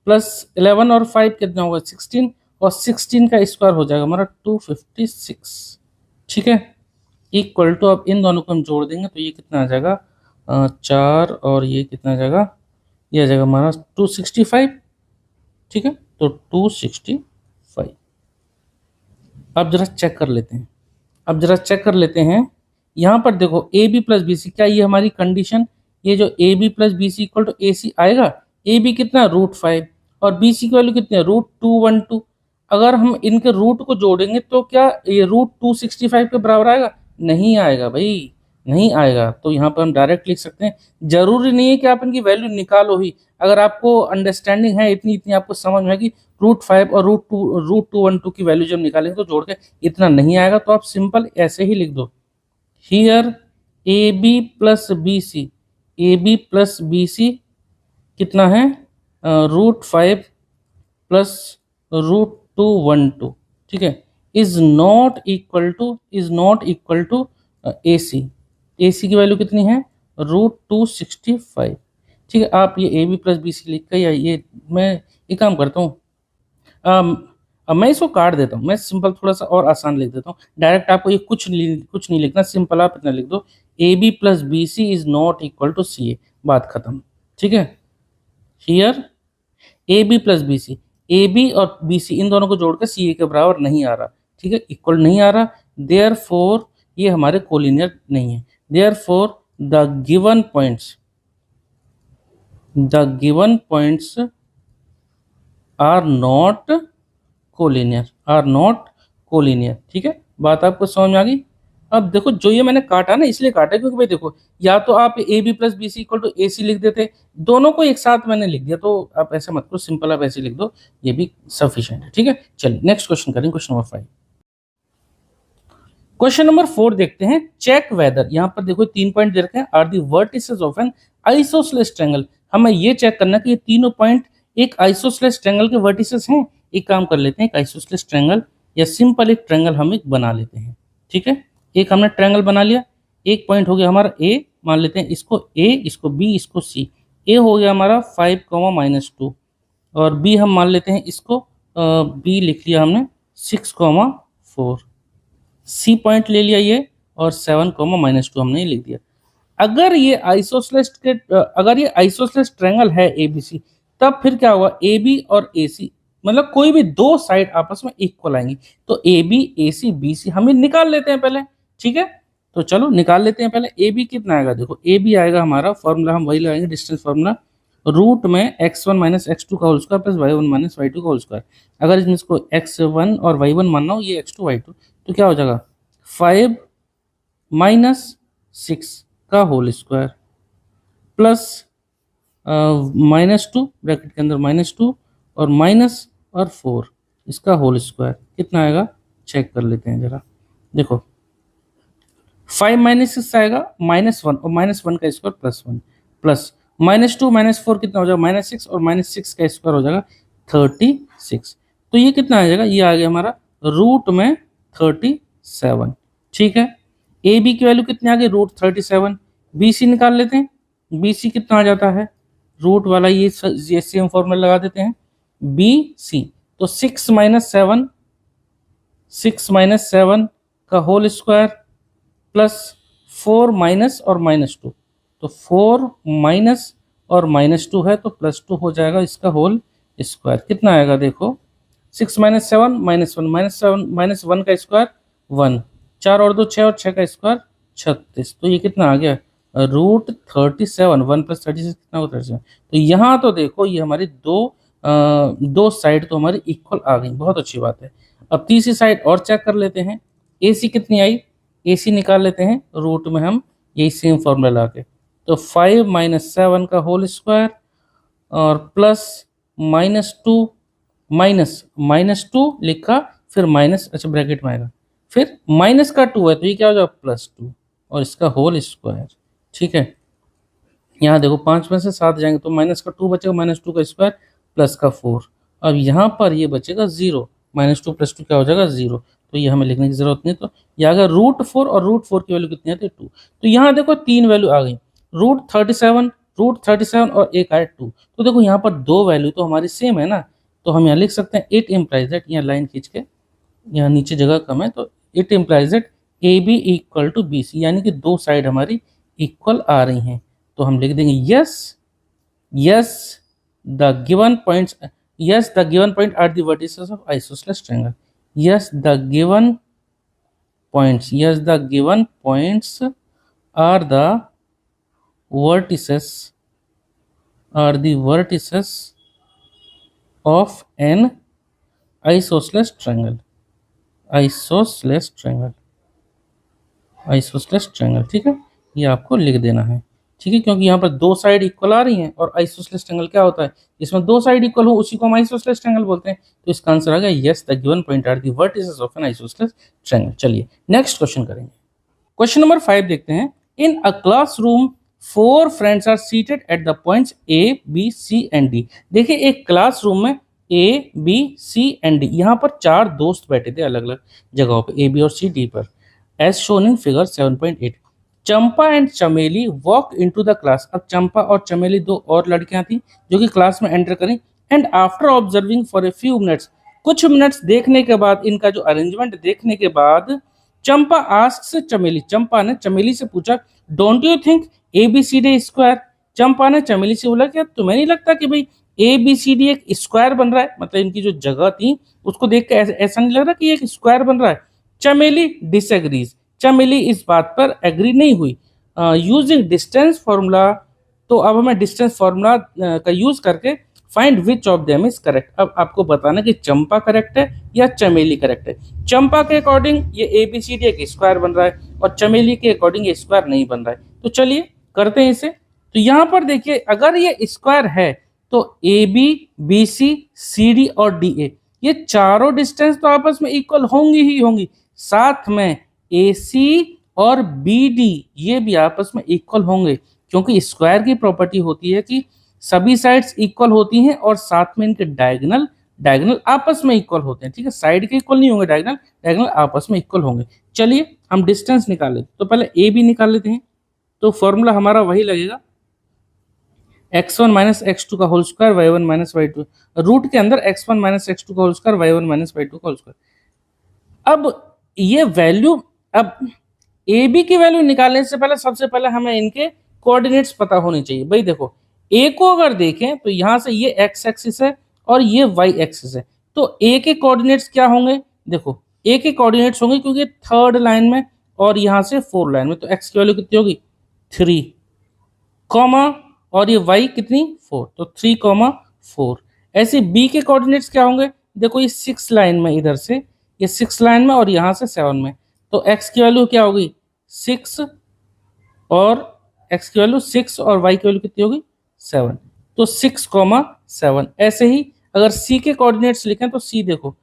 प्लस 11 और 5 कितना होगा 16 और 16 का स्क्वायर हो जाएगा हमारा 256, ठीक है। इक्वल टू, अब इन दोनों को हम जोड़ देंगे तो ये कितना आ जाएगा 4 और ये कितना आ जाएगा, ये आ जाएगा हमारा 265, ठीक है। तो 265। अब जरा चेक कर लेते हैं, यहाँ पर देखो A B plus B C, क्या ये हमारी कंडीशन, ये जो A B plus B C equal to A C आएगा। ए बी कितना √5 और बी सी की वैल्यू कितनी है √212। अगर हम इनके रूट को जोड़ेंगे तो क्या ये √265 के बराबर आएगा, नहीं आएगा भाई, नहीं आएगा। तो यहाँ पर हम डायरेक्ट लिख सकते हैं, जरूरी नहीं है कि आप इनकी वैल्यू निकालो ही। अगर आपको अंडरस्टैंडिंग है इतनी आपको समझ में है कि √5 और √212 की वैल्यू जब निकालेंगे तो जोड़ के इतना नहीं आएगा, तो आप सिंपल ऐसे ही लिख दो, here A B plus B C, A B plus B C कितना है √5 प्लस √212, ठीक है, is not equal to A C. A C की वैल्यू कितनी है √265, ठीक है। आप ये A B plus B C लिख कर, या ये मैं एक काम करता हूँ, अब मैं इसको काट देता हूँ, मैं सिंपल थोड़ा सा और आसान लिख देता हूँ। डायरेक्ट आपको ये कुछ नहीं लिखना, सिंपल आप इतना लिख दो, A B plus B C is not equal to C A, बात खत्म, ठीक है। Here A B plus B C, A B और बी सी इन दोनों को जोड़कर सी ए के बराबर नहीं आ रहा, ठीक है, इक्वल नहीं आ रहा, देयरफॉर ये हमारे कोलिनियर नहीं है। Therefore the given points are not collinear, ठीक है। बात आपको समझ में आ गई। अब देखो जो ये मैंने काटा ना, इसलिए काटा क्योंकि भाई देखो, या तो आप A B plus B C equal to A C लिख देते, दोनों को एक साथ मैंने लिख दिया, तो आप ऐसे मत करो, सिंपल आप ऐसे लिख दो, ये भी सफिशिएंट है, ठीक है। चलिए नेक्स्ट क्वेश्चन करें, क्वेश्चन नंबर 5। क्वेश्चन नंबर 4 देखते हैं, चेक वेदर, यहाँ पर देखो 3 पॉइंट दे रखे हैं, are the vertices of an isosceles triangle. हमें ये चेक करना कि ये तीनों पॉइंट एक आइसोसेलेस ट्रायंगल के वर्टिसेस हैं। एक काम कर लेते हैं, एक आइसोसेलेस ट्रायंगल या सिंपल एक ट्रायंगल हम एक बना लेते हैं, ठीक है। एक हमने ट्रायंगल बना लिया, एक पॉइंट हो गया हमारा ए, मान लेते हैं इसको ए, इसको बी, इसको सी। ए हो गया हमारा 5, -2 और बी हम मान लेते हैं इसको बी लिख लिया हमने 6, 4। सी पॉइंट ले लिया ये और 7, -2 हमने लिख दिया। अगर ये आइसोसेलेस ट्रायंगल है ए बी सी, तब फिर क्या होगा ए बी और ए सी मतलब कोई भी दो साइड आपस में इक्वल आएंगी। तो A B, A C, B C हम निकाल लेते हैं पहले, ठीक है। तो चलो निकाल लेते हैं पहले। ए बी कितना आएगा, देखो ए बी आएगा हमारा, फॉर्मूला हम वही लगाएंगे, डिस्टेंस फॉर्मूला, रूट में x1 माइनस x2 का whole square plus y1 minus y2 का होल स्क्वायर। अगर इसमें इसको x1 और y1 मानना हो, ये x2 y2, तो क्या हो जाएगा 5 माइनस 6 का होल स्क्वायर प्लस -2 ब्रैकेट के अंदर -2 और माइनस और 4 इसका होल स्क्वायर कितना आएगा, चेक कर लेते हैं जरा। देखो 5 माइनस 6 आएगा -1 और -1 का स्क्वायर +1 प्लस -2 -4 कितना हो जाएगा -6 और -6 का स्क्वायर हो जाएगा 36। तो ये कितना आ जाएगा, ये आ गया हमारा रूट में 37, ठीक है। ए बी की वैल्यू कितनी आ गई, रूट 37। बी सी निकाल लेते हैं, बी सी कितना आ जाता है, रूट वाला ये सेम फॉर्मूला लगा देते हैं, बी सी तो 6 माइनस 7 का होल स्क्वायर प्लस 4 माइनस और -2, तो 4 माइनस और -2 है तो +2 हो जाएगा इसका होल स्क्वायर। कितना आएगा देखो, 6 माइनस 7 माइनस 1 का स्क्वायर 1, 4 और 2 6 और 6 का स्क्वायर 36। तो ये कितना आ गया, रूट 37, 1 + 36 कितना होता है 37। तो यहाँ तो देखो ये हमारी दो साइड तो हमारी इक्वल आ गई, बहुत अच्छी बात है। अब तीसरी साइड और चेक कर लेते हैं, ए सी कितनी आई, ए सी निकाल लेते हैं रूट में हम यही सेम फॉर्मूला ला के। तो 5 माइनस 7 का होल स्क्वायर और प्लस -2 -2 लिखा, फिर माइनस, अच्छा ब्रैकेट में आएगा, फिर माइनस का 2 है तो ये क्या हो जाएगा +2 और इसका होल स्क्वायर, ठीक है। यहाँ देखो 5 में से 7 जाएंगे तो माइनस का 2 बचेगा, -2 का स्क्वायर प्लस का 4। अब यहाँ पर ये बचेगा 0, -2 + 2 क्या हो जाएगा 0, तो ये हमें लिखने की जरूरत नहीं। तो ये आ गया √4 और √4 की वैल्यू कितनी आती है 2। तो यहाँ देखो 3 वैल्यू आ गई, √37 और एक आया 2। तो देखो यहाँ पर दो वैल्यू तो हमारी सेम है ना, तो हम यहाँ लिख सकते हैं इट इम्प्लाइज दैट, यहाँ लाइन खींच के, यहाँ नीचे जगह कम है, तो it implies that A B equal to B C, यानी कि दो साइड हमारी इक्वल आ रही हैं। तो हम लिख देंगे yes the given points, yes the given point are the vertices of isosceles triangle, yes the given points are the vertices of an isosceles triangle, ठीक है। ये आपको लिख देना है, ठीक है, क्योंकि यहाँ पर दो साइड इक्वल आ रही हैं और आइसोसेलेस ट्रायंगल क्या होता है, इसमें दो साइड इक्वल हो उसी को हम आइसोसेलेस ट्रायंगल बोलते हैं। तो इसका आंसर आ गया yes the given point are the vertices of an isosceles triangle. चलिए नेक्स्ट क्वेश्चन करेंगे। क्वेश्चन नंबर 5 देखते हैं। In a classroom 4 friends are seated at the points A B C and D. देखिए एक क्लासरूम में A B C and D, यहाँ पर 4 दोस्त बैठे थे अलग अलग जगहों पे, ए बी और सी डी पर, as shown in figure 7.8। Champa and Chameli walk into the class. अब चंपा और चमेली दो और लड़कियां थी जो कि क्लास में एंटर करी, and after observing for a few minutes, कुछ मिनट्स देखने के बाद, इनका जो अरेंजमेंट देखने के बाद, चंपा आस्क्स चमेली, चंपा ने चमेली से पूछा don't you think ABCD square. Champa ने चमेली से बोला क्या तुम्हें नहीं लगता कि भाई ABCD एक स्क्वायर बन रहा है, मतलब इनकी जो जगह थी उसको देख के ऐसा नहीं लग रहा कि एक स्क्वायर बन रहा है। चमेली डिसएग्रीज, चमेली इस बात पर एग्री नहीं हुई। यूजिंग डिस्टेंस फॉर्मूला, तो अब हमें डिस्टेंस फॉर्मूला का यूज करके find which of them is correct. अब आपको बताना कि चंपा करेक्ट है या चमेली करेक्ट है। चंपा के अकॉर्डिंग ये ABCD एक स्क्वायर बन रहा है और चमेली के अकॉर्डिंग ये स्क्वायर नहीं बन रहा है। तो चलिए करते हैं इसे। तो यहाँ पर देखिए अगर ये स्क्वायर है तो AB BC CD और DA ये चारों डिस्टेंस तो आपस में इक्वल होंगी ही होंगी, साथ में AC और BD ये भी आपस में इक्वल होंगे, क्योंकि स्क्वायर की प्रॉपर्टी होती है कि सभी साइड्स इक्वल होती हैं और साथ में इनके डायगोनल आपस में इक्वल होते हैं, ठीक है। साइड के इक्वल नहीं होंगे, डायगोनल आपस में इक्वल होंगे। चलिए हम डिस्टेंस निकाल लेते, तो पहले ए बी निकाल लेते हैं। तो फॉर्मूला हमारा वही लगेगा x1 माइनस x2 का whole square y1 minus y2, root के अंदर x1 माइनस x2 का whole square y1 minus y2 का होल स्क्वायर। अब ये वैल्यू, अब ए बी की वैल्यू निकालने से पहले सबसे पहले हमें इनके कोऑर्डिनेट्स पता होने चाहिए। भाई देखो ए को अगर देखें तो यहाँ से ये x एक्सिस है और ये वाई एक्सिस है। तो ए के कोऑर्डिनेट्स क्या होंगे, देखो ए के कोऑर्डिनेट्स होंगे क्योंकि थर्ड लाइन में और यहाँ से फोर्थ लाइन में, तो एक्स की वैल्यू कितनी होगी 3, कॉमा और ये वाई कितनी 4, तो 3,4। ऐसे बी के कोऑर्डिनेट्स क्या होंगे, देखो ये 6 लाइन में, इधर से ये 6 लाइन में और यहाँ से 7 में, तो एक्स की वैल्यू क्या होगी 6 और एक्स की वैल्यू 6 और वाई की वैल्यू कितनी होगी 7, तो 6,7। ऐसे ही अगर सी के कोऑर्डिनेट्स लिखें तो सी देखो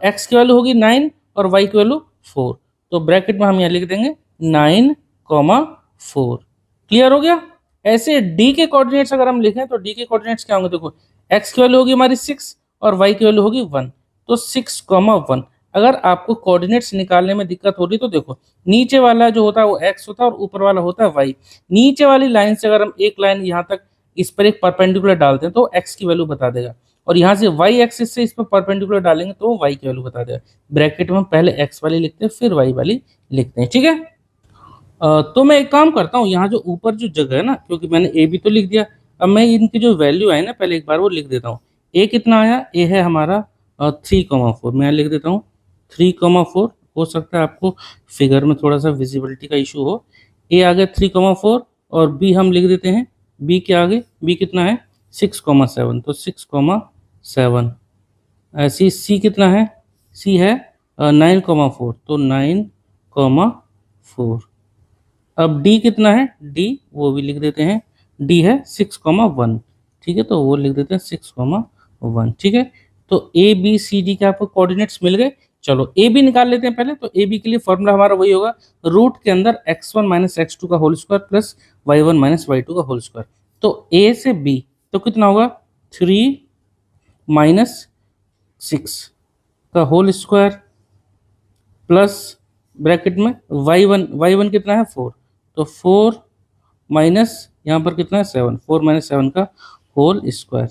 एक्स की वैल्यू होगी 9 और वाई की वैल्यू 4, तो ब्रैकेट में हम यहाँ लिख देंगे 9,4। क्लियर हो गया। ऐसे डी के कोऑर्डिनेट्स अगर हम लिखें तो डी के कोऑर्डिनेट्स क्या होंगे, देखो एक्स की वैल्यू होगी हमारी 6 और वाई की वैल्यू होगी 1, तो 6,1। अगर आपको कोऑर्डिनेट्स निकालने में दिक्कत हो रही तो देखो नीचे वाला जो होता है वो एक्स होता है और ऊपर वाला होता है वाई। नीचे वाली लाइन से अगर हम एक लाइन यहाँ तक इस पर एक परपेंडिकुलर डालते हैं तो एक्स की वैल्यू बता देगा, और यहाँ से वाई एक्सिस से इस पर परपेंडिकुलर डालेंगे तो वाई की वैल्यू बता देगा। ब्रैकेट में पहले एक्स वाली लिखते हैं फिर वाई वाली लिखते हैं, ठीक है। तो मैं एक काम करता हूँ, यहाँ जो ऊपर जो जगह है ना, क्योंकि मैंने ए भी तो लिख दिया, अब मैं इनकी जो वैल्यू है ना पहले एक बार वो लिख देता हूँ। ए कितना आया, ए है हमारा 3,4, मैं लिख देता हूँ 3,4। हो सकता है आपको फिगर में थोड़ा सा विजिबिलिटी का इशू हो। ए आ गया 3,4 और बी हम लिख देते हैं, बी के आगे बी कितना है 6,7, तो 6,7। ऐसी सी कितना है, सी है 9,4, तो 9,4। अब डी कितना है, डी वो भी लिख देते हैं, डी है 6,1, ठीक है, तो वो लिख देते हैं 6,1, ठीक है। तो ए बी सी डी के आपको कोऑर्डिनेट्स मिल गए। चलो ए बी निकाल लेते हैं पहले। तो ए बी के लिए फॉर्मूला हमारा वही होगा, रूट के अंदर x1 माइनस x2 का whole square plus y1 minus y2 का होल स्क्वायर। तो ए से बी तो कितना होगा 3 माइनस 6 का होल स्क्वायर प्लस ब्रैकेट में y1 कितना है 4, तो 4 माइनस यहाँ पर कितना है 7, 4 माइनस 7 का होल स्क्वायर।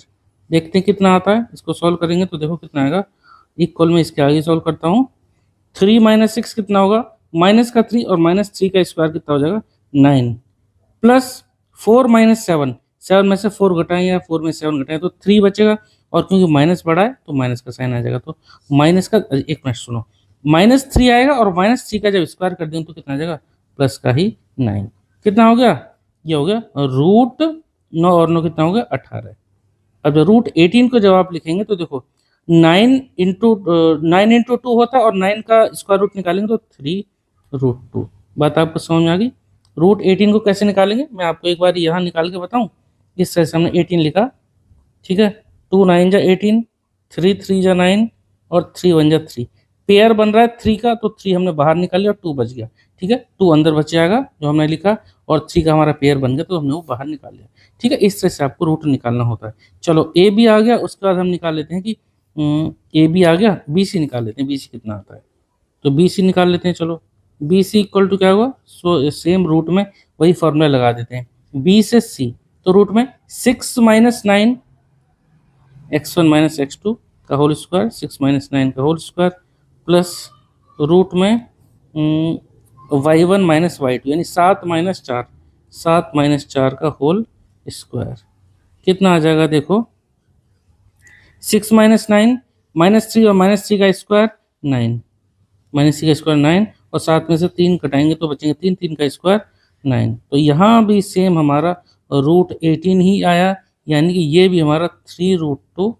देखते हैं कितना आता है, इसको सॉल्व करेंगे तो देखो कितना आएगा। इक्वल में इसके आगे सॉल्व करता हूँ, 3 माइनस 6 कितना होगा, माइनस का 3 और माइनस 3 का स्क्वायर कितना हो जाएगा 9, प्लस 4 माइनस 7, 7 में से 4 घटाएं या 4 में 7 घटाएं तो 3 बचेगा, और क्योंकि माइनस बड़ा है तो माइनस का साइन आ जाएगा, तो माइनस का, एक मिनट सुनो, -3 आएगा और -3 का जब स्क्वायर कर देंगे तो कितना आ जाएगा प्लस का ही 9। कितना हो गया, ये हो गया रूट 9 और 9 कितना हो गया 18। अब जब रूट 18 को जब आप लिखेंगे तो देखो 9 इंटू 2 होता है और 9 का स्क्वायर रूट निकालेंगे तो 3√2। बात आपको समझ में आ गई। रूट 18 को कैसे निकालेंगे मैं आपको एक बार यहाँ निकाल के बताऊँ। इस तरह से हमने 18 लिखा, ठीक है, 2 9 जा 18, 3 3 जा 9 और 3 1 जा 3। पेयर बन रहा है 3 का, तो 3 हमने बाहर निकाल लिया और 2 बच गया, ठीक है, 2 अंदर बच जाएगा जो हमने लिखा, और 3 का हमारा पेयर बन गया तो हमने वो बाहर निकाल लिया, ठीक है। इस तरह से आपको रूट निकालना होता है। चलो ए बी आ गया, उसके बाद हम निकाल लेते हैं कि ए बी आ गया, बी सी निकाल लेते हैं, बी सी कितना आता है, तो बी सी निकाल लेते हैं। चलो बी सी इक्वल टू क्या हुआ, सो सेम रूट में वही फॉर्मूला लगा देते हैं, बी से सी, तो रूट में 6 माइनस 9 x1 माइनस x2 का होल स्क्वायर, 6 माइनस 9 का होल स्क्वायर प्लस रूट में y1 माइनस y2 यानी 7 माइनस 4, 7 माइनस 4 का होल स्क्वायर। कितना आ जाएगा देखो, 6 माइनस 9 -3 और -3 का स्क्वायर 9, -3 का स्क्वायर 9 और 7 में से 3 कटाएंगे तो बचेंगे 3, 3 का स्क्वायर 9। तो यहाँ भी सेम हमारा रूट 18 ही आया, यानी कि ये भी हमारा 3√2,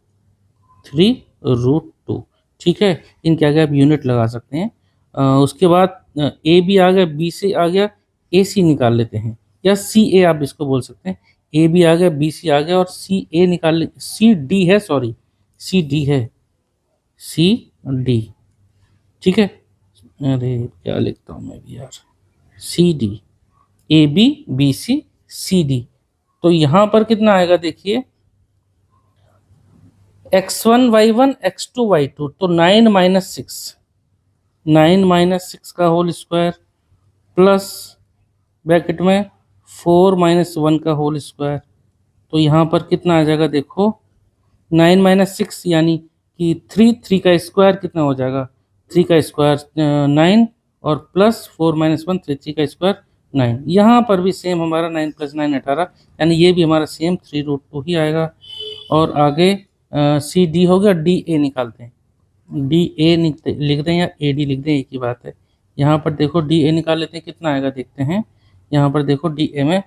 3√2, ठीक है। इनके आगे आप यूनिट लगा सकते हैं। उसके बाद ए बी आ गया, बी सी आ गया, ए सी निकाल लेते हैं, या सी ए आप इसको बोल सकते हैं। ए बी आ गया, बी सी आ गया और सी ए निकाल ले, सी डी है, सॉरी सी डी है, सी डी, ठीक है। अरे क्या लिखता हूँ मैं भी यार, C D, A B B C C D. तो यहाँ पर कितना आएगा देखिए, x1 y1 x2 y2, तो 9 माइनस 6, 9 माइनस 6 का होल स्क्वायर प्लस ब्रैकेट में 4 माइनस 1 का होल स्क्वायर। तो यहाँ पर कितना आ जाएगा देखो, 9 माइनस 6 यानी कि 3 का स्क्वायर कितना हो जाएगा, 3 का स्क्वायर 9 और प्लस 4 माइनस 1 3 का स्क्वायर 9। यहाँ पर भी सेम हमारा 9 प्लस 9 18, यानी ये भी हमारा सेम 3√2 ही आएगा। और आगे सी डी हो गया, डी ए निकालते हैं, डी ए लिख दें या ए डी लिख दें, एक ही बात है। यहाँ पर देखो डी ए निकाल लेते हैं, कितना आएगा देखते हैं। यहाँ पर देखो डी ए में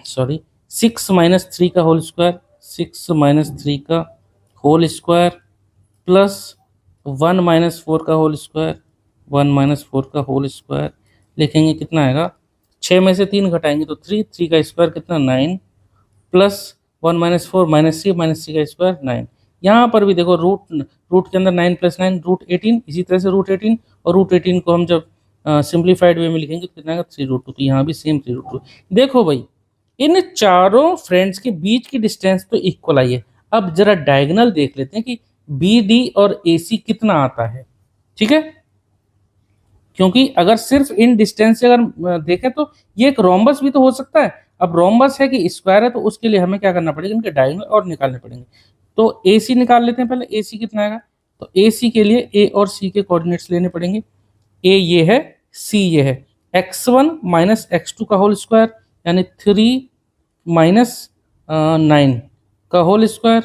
सॉरी 6 - 3 का होल स्क्वायर, 6 - 3 का होल स्क्वायर प्लस 1 - 4 का होल स्क्वायर, 1 - 4 का होल स्क्वायर लिखेंगे, कितना आएगा 6 में से 3 घटाएंगे तो 3, 3 का स्क्वायर कितना 9 प्लस 1 - 4 -3 का स्क्वायर 9। यहाँ पर भी देखो रूट रूट के अंदर 9 + 9 √18, इसी तरह से √18, और √18 को हम जब सिंप्लीफाइड वे में लिखेंगे तो कितना आएगा 3√2। तो यहाँ भी सेम 3√2। देखो भाई इन चारों फ्रेंड्स के बीच की डिस्टेंस तो इक्वल आई है। अब जरा डायगोनल देख लेते हैं कि बी डी और ए सी कितना आता है, ठीक है। क्योंकि अगर सिर्फ इन डिस्टेंस से अगर देखें तो ये एक रोम्बस भी तो हो सकता है। अब रोम्बस है कि स्क्वायर है, तो उसके लिए हमें क्या करना पड़ेगा, इनके डायगोनल और निकालने पड़ेंगे। तो ए सी निकाल लेते हैं पहले, ए सी कितना आएगा। तो ए सी के लिए ए और सी के कोऑर्डिनेट्स लेने पड़ेंगे। ए ये है, सी ये है, x1 - x2 का होल स्क्वायर यानी 3 - 9 का होल स्क्वायर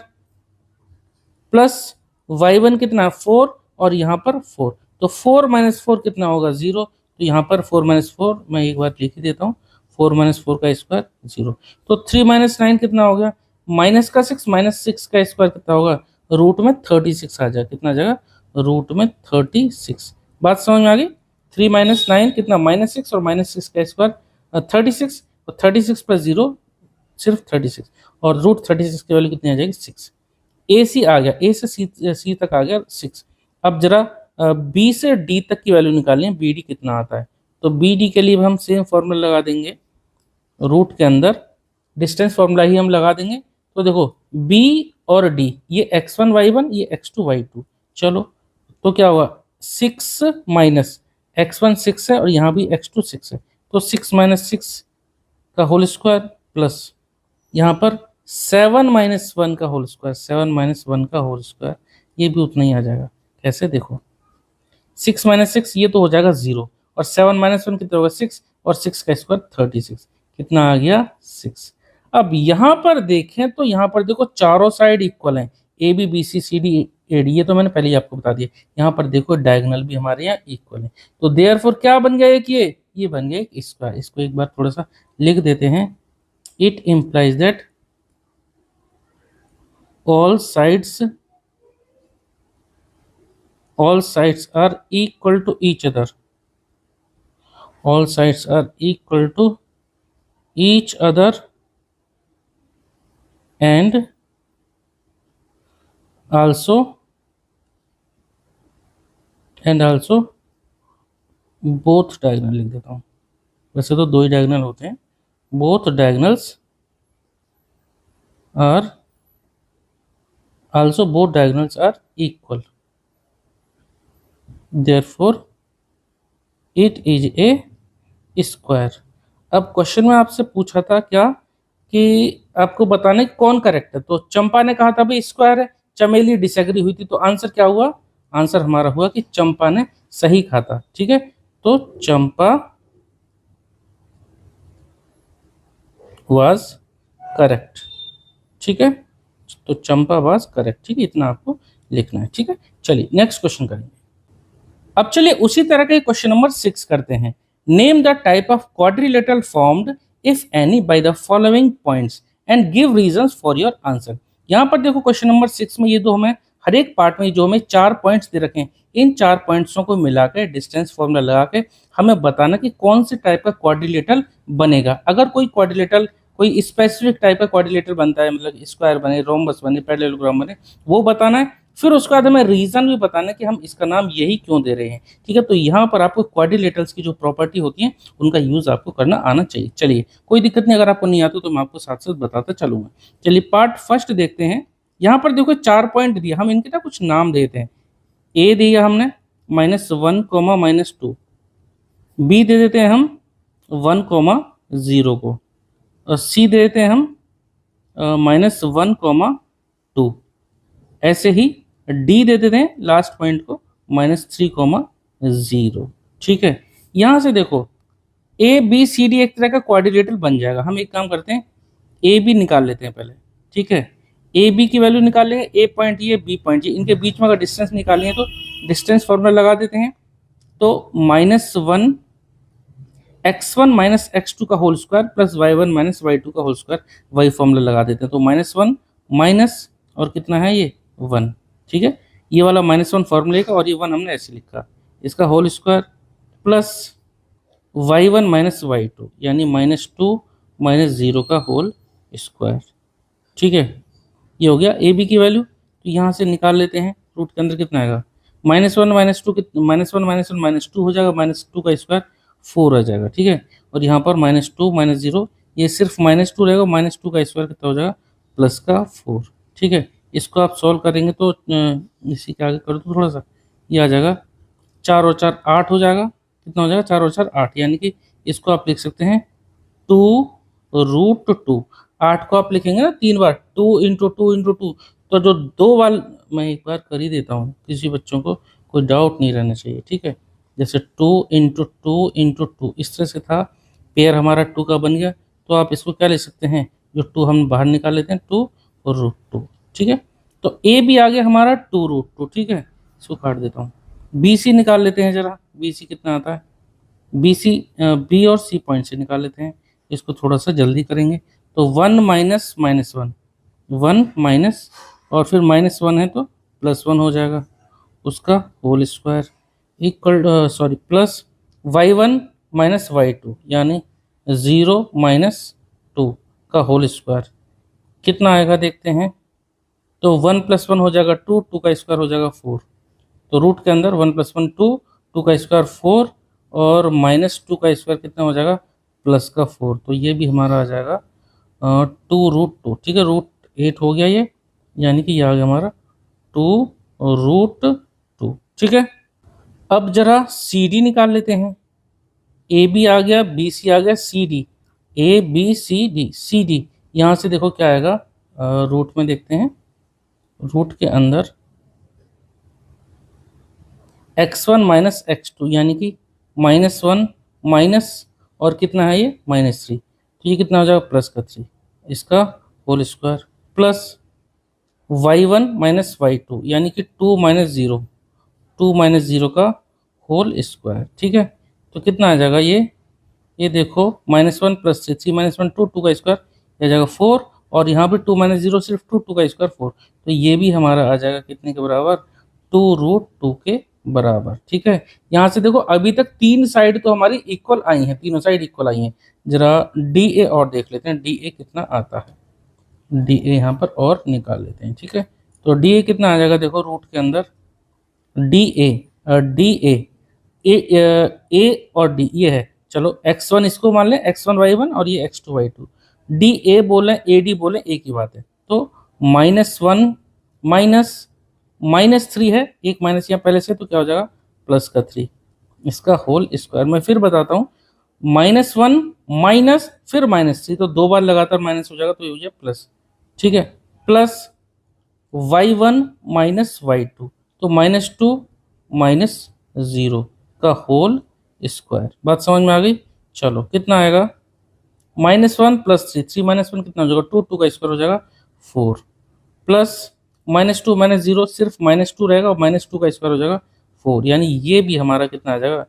प्लस y1 कितना 4 और यहाँ पर 4, तो 4 - 4 कितना होगा 0। तो यहाँ पर 4 - 4 मैं एक बार लिख ही देता हूँ, 4 - 4 का स्क्वायर 0। तो 3 - 9 कितना हो गया, माइनस का 6 -6 का स्क्वायर कितना होगा, रूट में 36 आ जाएगा। कितना आ जाएगा, रूट में 36। बात समझ में आ गई। 3 - 9 कितना -6 और -6 का स्क्वायर 36, और 36 + 0 सिर्फ 36, और √36 की वैल्यू कितनी आ जाएगी 6। ए सी आ गया, ए से सी तक आ गया 6। अब जरा बी से डी तक की वैल्यू निकालनी है, बी डी कितना आता है। तो बी डी के लिए हम सेम फॉर्मूला लगा देंगे, रूट के अंदर डिस्टेंस फॉर्मूला ही हम लगा देंगे। तो देखो बी और डी, ये x1 y1, ये x2 y2। चलो तो क्या हुआ, 6 माइनस x1 6 है और यहाँ भी x2 6 है, तो 6 - 6 का होल स्क्वायर प्लस यहाँ पर 7 - 1 का होल स्क्वायर, 7 - 1 का होल स्क्वायर, ये भी उतना ही आ जाएगा। कैसे देखो 6 - 6 ये तो हो जाएगा 0, और 7 - 1 कितना होगा 6, और 6 का स्क्वायर 36, कितना आ गया 6। अब यहाँ पर देखें तो यहाँ पर देखो चारों साइड इक्वल हैं, A B B C C D A D, ये तो मैंने पहले ही आपको बता दिया। यहाँ पर देखो डायगोनल भी हमारे यहाँ इक्वल है, तो देयरफॉर क्या बन गया एक, ये बन गया एक स्क्वायर। इसको एक बार थोड़ा सा लिख देते हैं, it implies that all sides are equal to each other, all sides are equal to each other and also both diagonal लिख देता हूँ, वैसे तो दो ही डायगोनल होते हैं, both diagonals are equal, therefore it is a square। अब question में आपसे पूछा था क्या कि आपको बताने कौन करेक्ट है, तो चंपा ने कहा था भाई स्क्वायर है, चमेली डिसएग्री हुई थी, तो आंसर क्या हुआ, आंसर हमारा हुआ कि चंपा ने सही कहा था। ठीक है, तो चंपा वाज करेक्ट। ठीक है, तो चंपा वाज करेक्ट। ठीक है, इतना आपको लिखना है। ठीक है, चलिए नेक्स्ट क्वेश्चन करेंगे। अब चलिए उसी तरह के क्वेश्चन नंबर 6 करते हैं। Name the type of quadrilateral formed if any by the following points and give reasons for your answer. यहाँ पर देखो क्वेश्चन नंबर 6 में ये दो हमें हर एक पार्ट में जो हमें 4 पॉइंट्स दे रखे हैं, इन 4 पॉइंट्सों को मिला के डिस्टेंस फॉर्मूला लगा के हमें बताना कि कौन से टाइप का क्वाड्रिलेटरल बनेगा। अगर कोई क्वाड्रिलेटरल कोई स्पेसिफिक टाइप का क्वाड्रिलेटरल बनता है, मतलब स्क्वायर बने, रोम्बस बने, पैरेललोग्राम बने, वो बताना है। फिर उसके बाद हमें रीजन भी बताना है कि हम इसका नाम यही क्यों दे रहे हैं। ठीक है, तो यहाँ पर आपको क्वाड्रिलेटरल्स की जो प्रॉपर्टी होती है उनका यूज आपको करना आना चाहिए। चलिए कोई दिक्कत नहीं, अगर आपको नहीं आता तो मैं आपको साथ साथ बताता चलूंगा। चलिए पार्ट फर्स्ट देखते हैं। यहाँ पर देखो 4 पॉइंट दिए, हम इनके ना कुछ नाम देते हैं। ए दिया हमने -1, -2, बी दे देते हैं हम 1, 0 को, और सी दे देते हैं हम -1, 2, ऐसे ही डी दे देते हैं लास्ट पॉइंट को -3, 0। ठीक है, यहां से देखो ए बी सी डी एक तरह का क्वाड्रिलेटरल बन जाएगा। हम एक काम करते हैं, ए बी निकाल लेते हैं पहले। ठीक है, ए बी की वैल्यू निकाल लेंगे, ए पॉइंट ये, बी पॉइंट ये, इनके बीच में अगर डिस्टेंस निकालेंगे तो डिस्टेंस फॉर्मूला लगा देते हैं। तो -1 x1 माइनस x2 का whole square plus y1 minus y2 का होल स्क्वायर, वही फॉर्मूला लगा देते हैं। तो -1 माइनस और कितना है ये 1, ठीक है, ये वाला -1 फॉर्मूले का और ये 1 हमने ऐसे लिखा, इसका whole square plus y1 minus y2 यानी -2 माइनस 0 का होल स्क्वायर, ठीक है। ये हो गया ए बी की वैल्यू। तो यहाँ से निकाल लेते हैं, रूट के अंदर कितना आएगा, -1 -2 -1 -1 -2 हो जाएगा, -2 का स्क्वायर 4 आ जाएगा, ठीक है। और यहाँ पर -2 -0, ये सिर्फ -2 रहेगा, -2 का स्क्वायर कितना हो जाएगा, प्लस का 4, ठीक है। इसको आप सॉल्व करेंगे तो इसी के आगे कर दो थोड़ा सा, ये आ जाएगा 4 और 4 8 हो जाएगा, कितना हो जाएगा 4 और 4 8, यानी कि इसको आप लिख सकते हैं 2√2। 8 को आप लिखेंगे ना 3 बार, 2 इंटू 2 इंटू 2, तो जो 2 बार, मैं एक बार कर ही देता हूँ, किसी बच्चों को कोई डाउट नहीं रहना चाहिए, ठीक है। जैसे 2 इंटू 2 इंटू 2 इस तरह से था, पेयर हमारा 2 का बन गया। तो आप इसको क्या ले सकते हैं, जो 2 हम बाहर निकाल लेते हैं, 2√2, ठीक है। तो ए भी आ गया हमारा 2√2, ठीक है, इसको काट देता हूँ। बी सी निकाल लेते हैं जरा, बी सी कितना आता है, बी सी बी और सी पॉइंट से निकाल लेते हैं, इसको थोड़ा सा जल्दी करेंगे। तो 1 माइनस -1, 1 माइनस और फिर -1 है तो +1 हो जाएगा, उसका whole square equal plus y1 minus y2 यानी 0 माइनस 2 का होल स्क्वायर कितना आएगा देखते हैं। तो 1 + 1 हो जाएगा 2, 2 का स्क्वायर हो जाएगा 4। तो रूट के अंदर 1 + 1 2, 2 का स्क्वायर 4 और -2 का स्क्वायर कितना हो जाएगा, प्लस का 4। तो ये भी हमारा आ जाएगा 2√2, ठीक है, √8 हो गया ये, यानी कि ये आ गया हमारा 2√2, ठीक है। अब जरा सी डी निकाल लेते हैं। ए बी आ गया, बी सी आ गया, C D, A B C D, C D, यहाँ से देखो क्या आएगा, रूट में देखते हैं, रूट के अंदर x1 माइनस x2 यानी कि -1 माइनस और कितना है ये -3, तो ये कितना हो जाएगा +3, इसका whole square plus y1 minus y2 यानी कि 2 माइनस 0 का होल स्क्वायर, ठीक है। तो कितना आ जाएगा ये देखो -1 + 3, 3 - 1 2, 2 का स्क्वायर ये आ जाएगा 4 और यहाँ पे 2 - 0 सिर्फ 2, 2 का स्क्वायर 4। तो ये भी हमारा आ जाएगा कितने के बराबर, 2√2 के बराबर, ठीक है। यहाँ से देखो अभी तक 3 साइड तो हमारी इक्वल आई हैं, तीनों साइड इक्वल आई हैं। जरा डी ए और देख लेते हैं, डी ए कितना आता है, डी ए यहाँ पर और निकाल लेते हैं, ठीक है। तो डी ए कितना आ जाएगा, देखो रूट के अंदर डी ए ए और डी ये है, चलो x1 इसको मान लें, x1 y1 और ये x2 y2, डी ए बोले ए डी बोले एक ही बात है। तो -1 -3 है, एक माइनस यहाँ पहले से, तो क्या हो जाएगा प्लस का 3, इसका होल स्क्वायर। मैं फिर बताता हूँ, -1 माइनस फिर -3, तो 2 बार लगातार माइनस हो जाएगा, तो ये हो जाएगा प्लस, ठीक है, प्लस y1 माइनस y2, तो -2 माइनस 0 का होल स्क्वायर। बात समझ में आ गई। चलो कितना आएगा, -1 + 3, 3 - 1 कितना हो जाएगा 2, 2 का स्क्वायर हो जाएगा 4 प्लस -2 - 0 सिर्फ -2 रहेगा और -2 का स्क्वायर हो जाएगा 4, यानी ये भी हमारा कितना आ जाएगा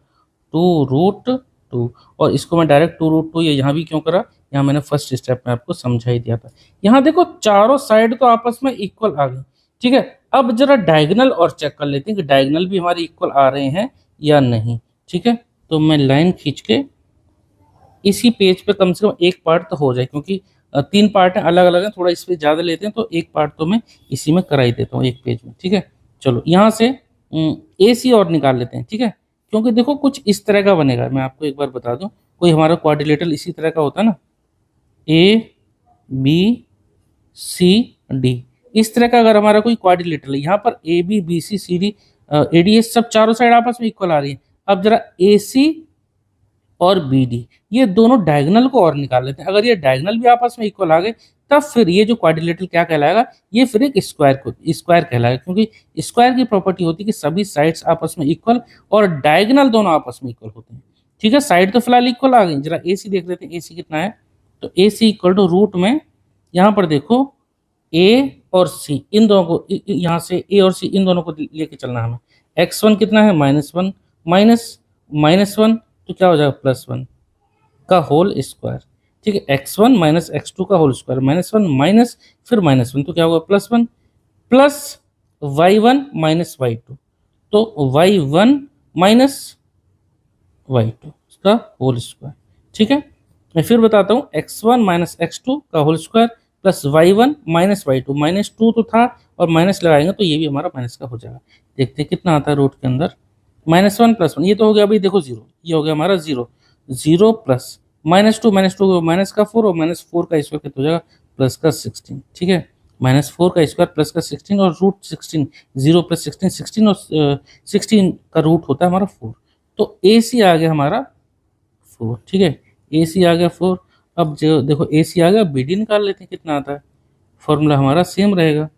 2√2। और इसको मैं डायरेक्ट 2√2 ये यहाँ भी क्यों करा, यहाँ मैंने फर्स्ट स्टेप में आपको समझा ही दिया था। यहाँ देखो चारों साइड तो आपस में इक्वल आ गई, ठीक है। अब जरा डायगोनल और चेक कर लेते हैं कि डायगोनल भी हमारे इक्वल आ रहे हैं या नहीं, ठीक है। तो मैं लाइन खींच के इसी पेज पे कम से कम एक पार्ट तो हो जाए, क्योंकि 3 पार्ट हैं अलग अलग हैं, थोड़ा इस पे ज़्यादा लेते हैं, तो एक पार्ट तो मैं इसी में करा ही देता हूँ एक पेज में, ठीक है। चलो यहाँ से ए सी और निकाल लेते हैं, ठीक है, क्योंकि देखो कुछ इस तरह का बनेगा। मैं आपको एक बार बता दूं, कोई हमारा क्वाड्रिलेटरल इसी तरह का होता है ना, ए बी सी डी, इस तरह का अगर हमारा कोई क्वाड्रिलेटरल है, यहाँ पर A B C C D A D एस सब चारों साइड आपस में इक्वल आ रही है। अब जरा ए सी और बी डी ये दोनों डायगोनल को और निकाल लेते हैं। अगर ये डायगोनल भी आपस में इक्वल आ गए, तब फिर ये जो क्वाड्रिलेटरल क्या कहलाएगा, ये फिर एक स्क्वायर कहलाएगा, क्योंकि स्क्वायर की प्रॉपर्टी होती है कि सभी साइड्स आपस में इक्वल और डायगोनल दोनों आपस में इक्वल होते हैं, ठीक है। साइड तो फिलहाल इक्वल आ गई, जरा ए सी देख लेते हैं, ए सी कितना है। तो ए सी इक्वल टू रूट में यहाँ पर देखो ए और सी, इन दोनों को यहाँ से ए और सी इन दोनों को लेके चलना है हमें। x1 कितना है -1 माइनस -1 तो क्या हो जाएगा +1 का होल स्क्वायर। ठीक है, x1 माइनस x2 का होल स्क्वायर, -1 माइनस फिर -1 तो क्या होगा +1 प्लस y1 माइनस y2 तो y1 माइनस y2 का होल स्क्वायर। ठीक है, मैं फिर बताता हूँ x1 माइनस x2 का whole square plus y1 minus y2, -2 तो था और माइनस लगाएंगे तो ये भी हमारा माइनस का हो जाएगा। देखते हैं कितना आता है रूट के अंदर, -1 +1 ये तो हो गया भाई, देखो 0, ये हो गया हमारा 0, 0 प्लस -2 माइनस का 4 और -4 का स्क्वायर कितना हो जाएगा प्लस का 16। ठीक है, -4 का स्क्वायर प्लस का 16 और रूट 16, 0 प्लस 16 16 और 16 का रूट होता है हमारा 4, तो ए सी आ गया हमारा 4। ठीक है, ए सी आ गया 4। अब जो देखो ए सी आ गया, बी डी निकाल लेते हैं कितना आता है, फॉर्मूला हमारा सेम रहेगा,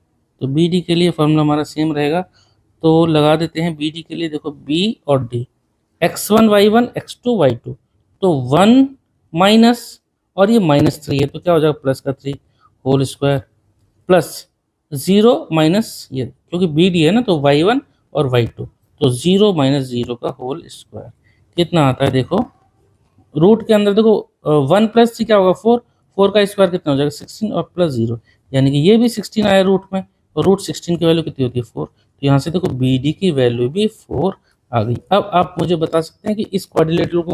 तो बी डी के लिए फॉर्मूला हमारा सेम रहेगा, तो लगा देते हैं बी डी के लिए। देखो बी और D, x1 y1 x2 y2 तो 1 माइनस और ये -3 है तो क्या हो जाएगा प्लस का 3 होल स्क्वायर प्लस 0 माइनस ये, क्योंकि बी डी है ना तो y1 और y2 तो 0 माइनस 0 का होल स्क्वायर कितना आता है। देखो रूट के अंदर देखो 1 प्लस सी क्या होगा 4, 4 का स्क्वायर कितना हो जाएगा 16 और प्लस 0 यानी कि ये भी 16 आया रूट में, और रूट 16 की वैल्यू कितनी होती है 4, तो यहाँ से देखो बी डी की वैल्यू भी 4 आ गई। अब आप मुझे बता सकते हैं कि इस क्वाड्रिलेटरल को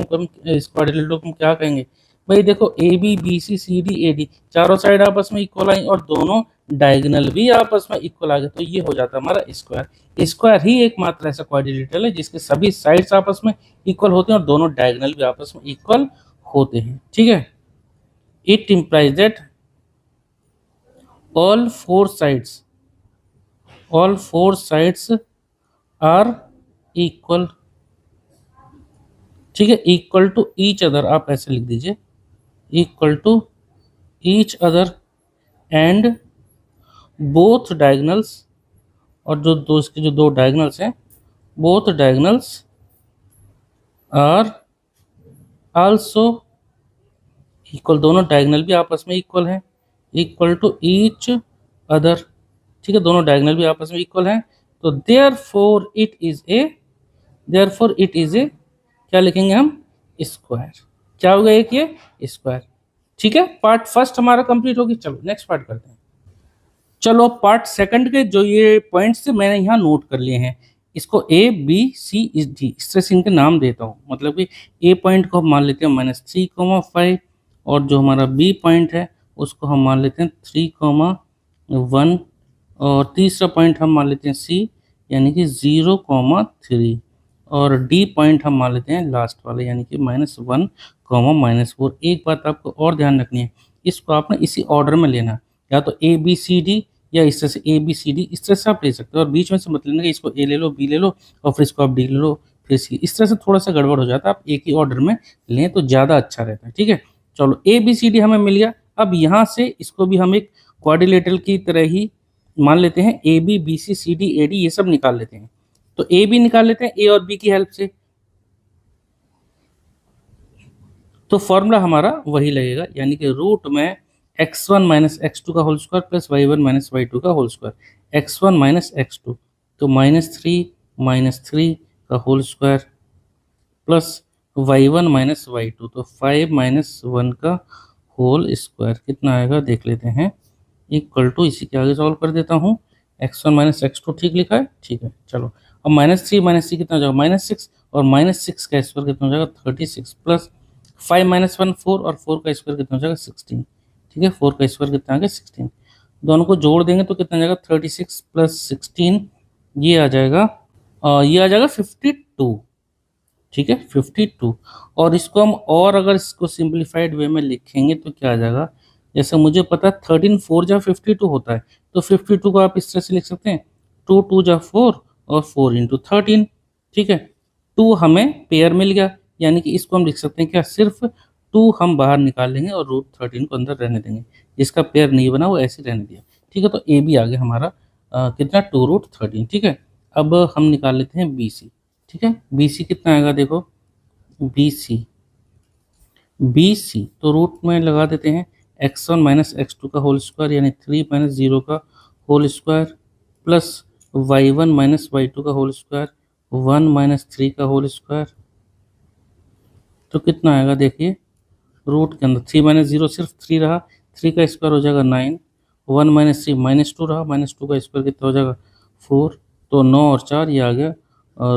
हम क्या कहेंगे। भाई देखो A B B C C D A D चारों साइड आपस में इक्वल आई और दोनों डायगोनल भी आपस में इक्वल आ गए, तो ये हो जाता है हमारा स्क्वायर। स्क्वायर ही एकमात्र ऐसा क्वाड्रिलेटरल है जिसके सभी साइड्स आपस में इक्वल होते हैं और दोनों डायगोनल भी आपस में इक्वल होते हैं। ठीक है, it implies that all four sides are equal. ठीक है, इक्वल टू ईच अदर, आप ऐसे लिख दीजिए equal to each other and both diagonals, और जो इसके जो दो डायगोनल्स हैं both diagonals are also equal, दोनों डायगोनल भी आपस में इक्वल हैं, इक्वल टू ईच अदर। ठीक है, दोनों डायगोनल भी आपस में इक्वल हैं, तो देयरफॉर इट इज ए क्या लिखेंगे हम स्क्वायर। क्या होगा एक ये स्क्वायर। ठीक है, पार्ट फर्स्ट हमारा कंप्लीट होगी। चलो नेक्स्ट पार्ट करते हैं। चलो पार्ट सेकंड के जो ये पॉइंट्स थे मैंने यहाँ नोट कर लिए हैं, इसको ए बी सी डी इस तरह से इनके नाम देता हूँ। मतलब कि ए पॉइंट को हम मान लेते हैं -3,5 और जो हमारा बी पॉइंट है उसको हम मान लेते हैं 3,1 और तीसरा पॉइंट हम मान लेते हैं सी यानी कि 0,3 और डी पॉइंट हम मान लेते हैं लास्ट वाले यानी कि -1, -4। एक बात आपको और ध्यान रखनी है, इसको आपने इसी ऑर्डर में लेना, या तो ए बी सी डी या इस तरह से ए बी सी डी, इस तरह से आप ले सकते हो, और बीच में से मत लेना कि इसको ए ले लो बी ले लो और फिर इसको आप डी ले लो फिर सी, इस तरह से थोड़ा सा गड़बड़ हो जाता है। आप एक ही ऑर्डर में लें तो ज़्यादा अच्छा रहता है। ठीक है, चलो ए बी सी डी हमें मिल गया। अब यहाँ से इसको भी हम एक क्वाड्रिलेटरल की तरह ही मान लेते हैं, A B B C C D A D ये सब निकाल लेते हैं। तो ए बी निकाल लेते हैं ए और बी की हेल्प से, तो फॉर्मूला हमारा वही लगेगा यानी कि रूट में x1 माइनस x2 का whole square plus y1 minus y2 का whole square, x1 minus x2 तो -3 का whole square plus y1 minus y2 तो 5 माइनस 1 का होल स्क्वायर कितना आएगा देख लेते हैं, इक्वल टू इसी के आगे सॉल्व कर देता हूँ। x1 माइनस x2 ठीक लिखा है, ठीक है। चलो अब -3 कितना हो जाएगा -6 और -6 का स्क्वायर कितना हो जाएगा 36 प्लस 5 माइनस 1 4 और 4 का स्क्वायर कितना हो जाएगा 16। ठीक है, 4 का स्क्वायर कितना आ गया 16, दोनों को जोड़ देंगे तो कितना आ जाएगा 36 प्लस 16 ये आ जाएगा 52। ठीक है 52, और इसको हम और अगर इसको सिंप्लीफाइड वे में लिखेंगे तो क्या आ जाएगा, जैसे मुझे पता है 13 4 जा 52 होता है, तो 52 को आप इस तरह से लिख सकते हैं 2 2 जा 4 और 4 इंटू 13। ठीक है, 2 हमें पेयर मिल गया यानी कि इसको हम लिख सकते हैं क्या, सिर्फ 2 हम बाहर निकाल लेंगे और रूट 13 को अंदर रहने देंगे, जिसका पेयर नहीं बना वो ऐसे रहने दिया। ठीक है, तो ए बी आ गया हमारा कितना 2√13। ठीक है, अब हम निकाल लेते हैं बी सी। ठीक है, बी सी कितना आएगा देखो, बी सी तो रूट में लगा देते हैं x1 माइनस x2 का होल स्क्वायर यानी 3 माइनस 0 का whole square plus y1 minus y2 का होल स्क्वायर 1 माइनस 3 का होल स्क्वायर। तो कितना आएगा देखिए, रूट के अंदर 3 माइनस 0 सिर्फ 3 रहा, 3 का स्क्वायर हो जाएगा 9, 1 माइनस 3 माइनस 2 रहा, माइनस 2 का स्क्वायर कितना हो जाएगा 4। तो 9 और 4 ये आ गया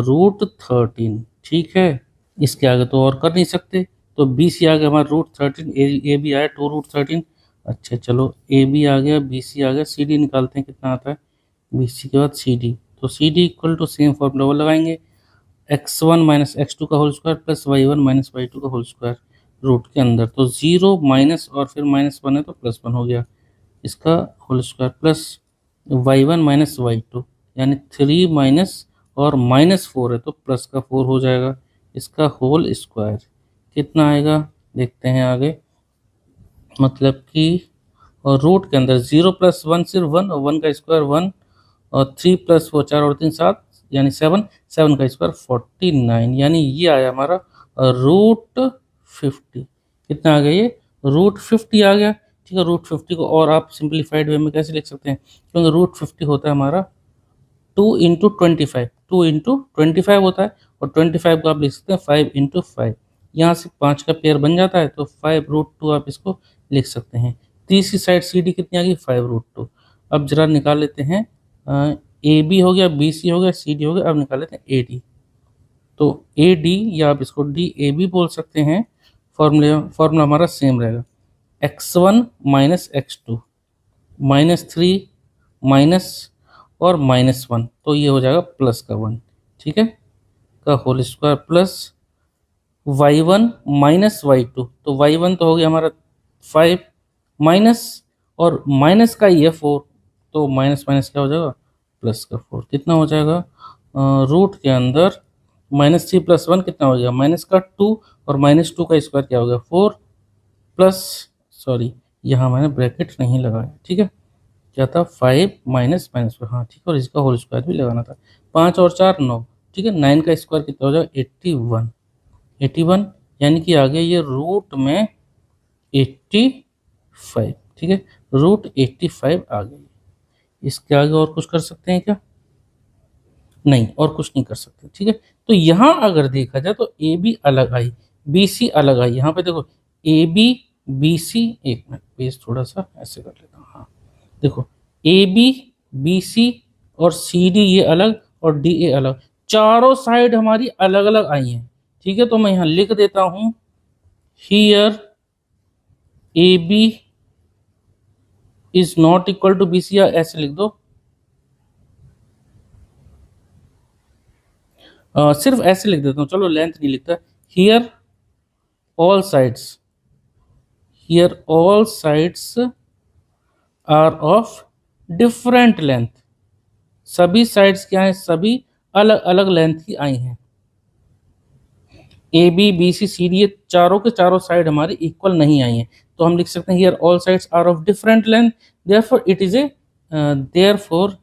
रूट 13। ठीक है, इसके आगे तो और कर नहीं सकते, तो बी सी आ गया हमारा रूट 13, ए बी आया 2 रूट 13। अच्छा चलो, ए बी आ गया, बी सी आ गया, सी डी निकालते हैं कितना आता है, बी सी के बाद सी डी। तो C D equal to same formula वो लगाएंगे, x1 माइनस x2 का whole square plus y1 minus y2 का होल स्क्वायर रूट के अंदर। तो 0 माइनस और फिर माइनस 1 है तो प्लस 1 हो गया, इसका whole square plus y1 minus y2 यानी 3 माइनस और माइनस 4 है तो प्लस का 4 हो जाएगा, इसका होल स्क्वायर कितना आएगा देखते हैं आगे। मतलब कि और रूट के अंदर 0 प्लस 1 सिर्फ 1 और 1 का स्क्वायर 1 और 3 प्लस 4 4 और 3 7 यानी 7, 7 का स्क्वायर 49, यानी ये आया हमारा रूट 50। कितना आ गया ये, रूट 50 आ गया। ठीक है, रूट 50 को और आप सिंप्लीफाइड वे में कैसे लिख सकते हैं, क्योंकि रूट 50 होता है हमारा 2 इंटू 25, 2 इंटू 25 होता है, और 25 को आप लिख सकते हैं 5 इंटू 5। यहाँ से 5 का पेयर बन जाता है तो 5 रूट 2 आप इसको लिख सकते हैं। तीसरी साइड सी डी कितनी आ गई 5 रूट 2। अब जरा निकाल लेते हैं, ए बी हो गया, बी सी हो गया, सी डी हो गया, अब निकाल लेते हैं ए डी। तो ए डी या आप इसको डी ए बी बोल सकते हैं, फॉर्मूला हमारा सेम रहेगा, x1 minus x2 minus 3 minus और माइनस 1, तो ये हो जाएगा प्लस का 1। ठीक है, का whole square plus y1 minus y2, तो y1 तो हो गया हमारा 5 माइनस और माइनस का ये 4, तो माइनस माइनस क्या हो जाएगा प्लस का 4। कितना हो जाएगा रूट के अंदर माइनस 3 प्लस 1 कितना हो गया माइनस का 2 और माइनस 2 का स्क्वायर क्या हो गया 4 प्लस, सॉरी यहाँ मैंने ब्रैकेट नहीं लगाया। ठीक है, क्या था 5 माइनस माइनस 4, हाँ ठीक है, और इसका होल स्क्वायर भी लगाना था। 5 और 4 9, ठीक है, 9 का स्क्वायर कितना हो जाएगा 81, 81 यानी कि आ गया ये रूट में 85। ठीक है, रूट 85 आ गई। इसके आगे और कुछ कर सकते हैं क्या, नहीं और कुछ नहीं कर सकते। ठीक है, तो यहाँ अगर देखा जाए तो ए बी अलग आई, बी सी अलग आई। यहाँ पे देखो ए बी बी सी, एक मिनट पेज थोड़ा सा ऐसे कर लेता हूँ, हाँ देखो ए बी बी सी और सी डी ये अलग और डी ए अलग, चारों साइड हमारी अलग अलग आई हैं। ठीक है, तो मैं यहाँ लिख देता हूं here A B is not equal to B C, या ऐसे लिख दो, सिर्फ ऐसे लिख देता हूं, चलो लेंथ नहीं लिखता। Here all sides, here all sides are of different length, सभी साइड्स क्या है, सभी अलग अलग लेंथ की आई हैं। A B B C C D ये चारों के चारों साइड हमारे इक्वल नहीं आई हैं, तो हम लिख सकते हैं here all sides are of different length, therefore it is a therefore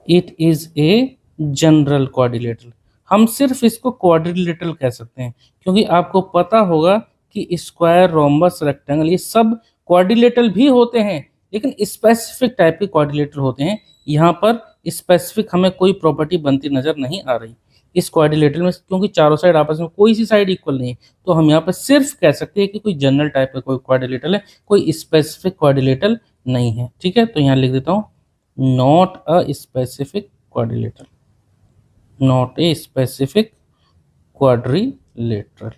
it is a general quadrilateral. हम सिर्फ इसको क्वाड्रिलेटरल कह सकते हैं, क्योंकि आपको पता होगा कि स्क्वायर, रोम्बस, रेक्टेंगल ये सब क्वाड्रिलेटरल भी होते हैं, लेकिन स्पेसिफिक टाइप के क्वाड्रिलेटरल होते हैं। यहाँ पर स्पेसिफिक हमें कोई प्रॉपर्टी बनती नजर नहीं आ रही इस क्वाड्रिलेटरल में, क्योंकि चारों साइड आपस में कोई सी साइड इक्वल नहीं है, तो हम यहाँ पर सिर्फ कह सकते हैं कि कोई जनरल टाइप का कोई क्वाड्रिलेटरल है, कोई स्पेसिफिक क्वाड्रिलेटरल नहीं है। ठीक है, तो यहाँ लिख देता हूँ not a specific quadrilateral, not a specific quadrilateral.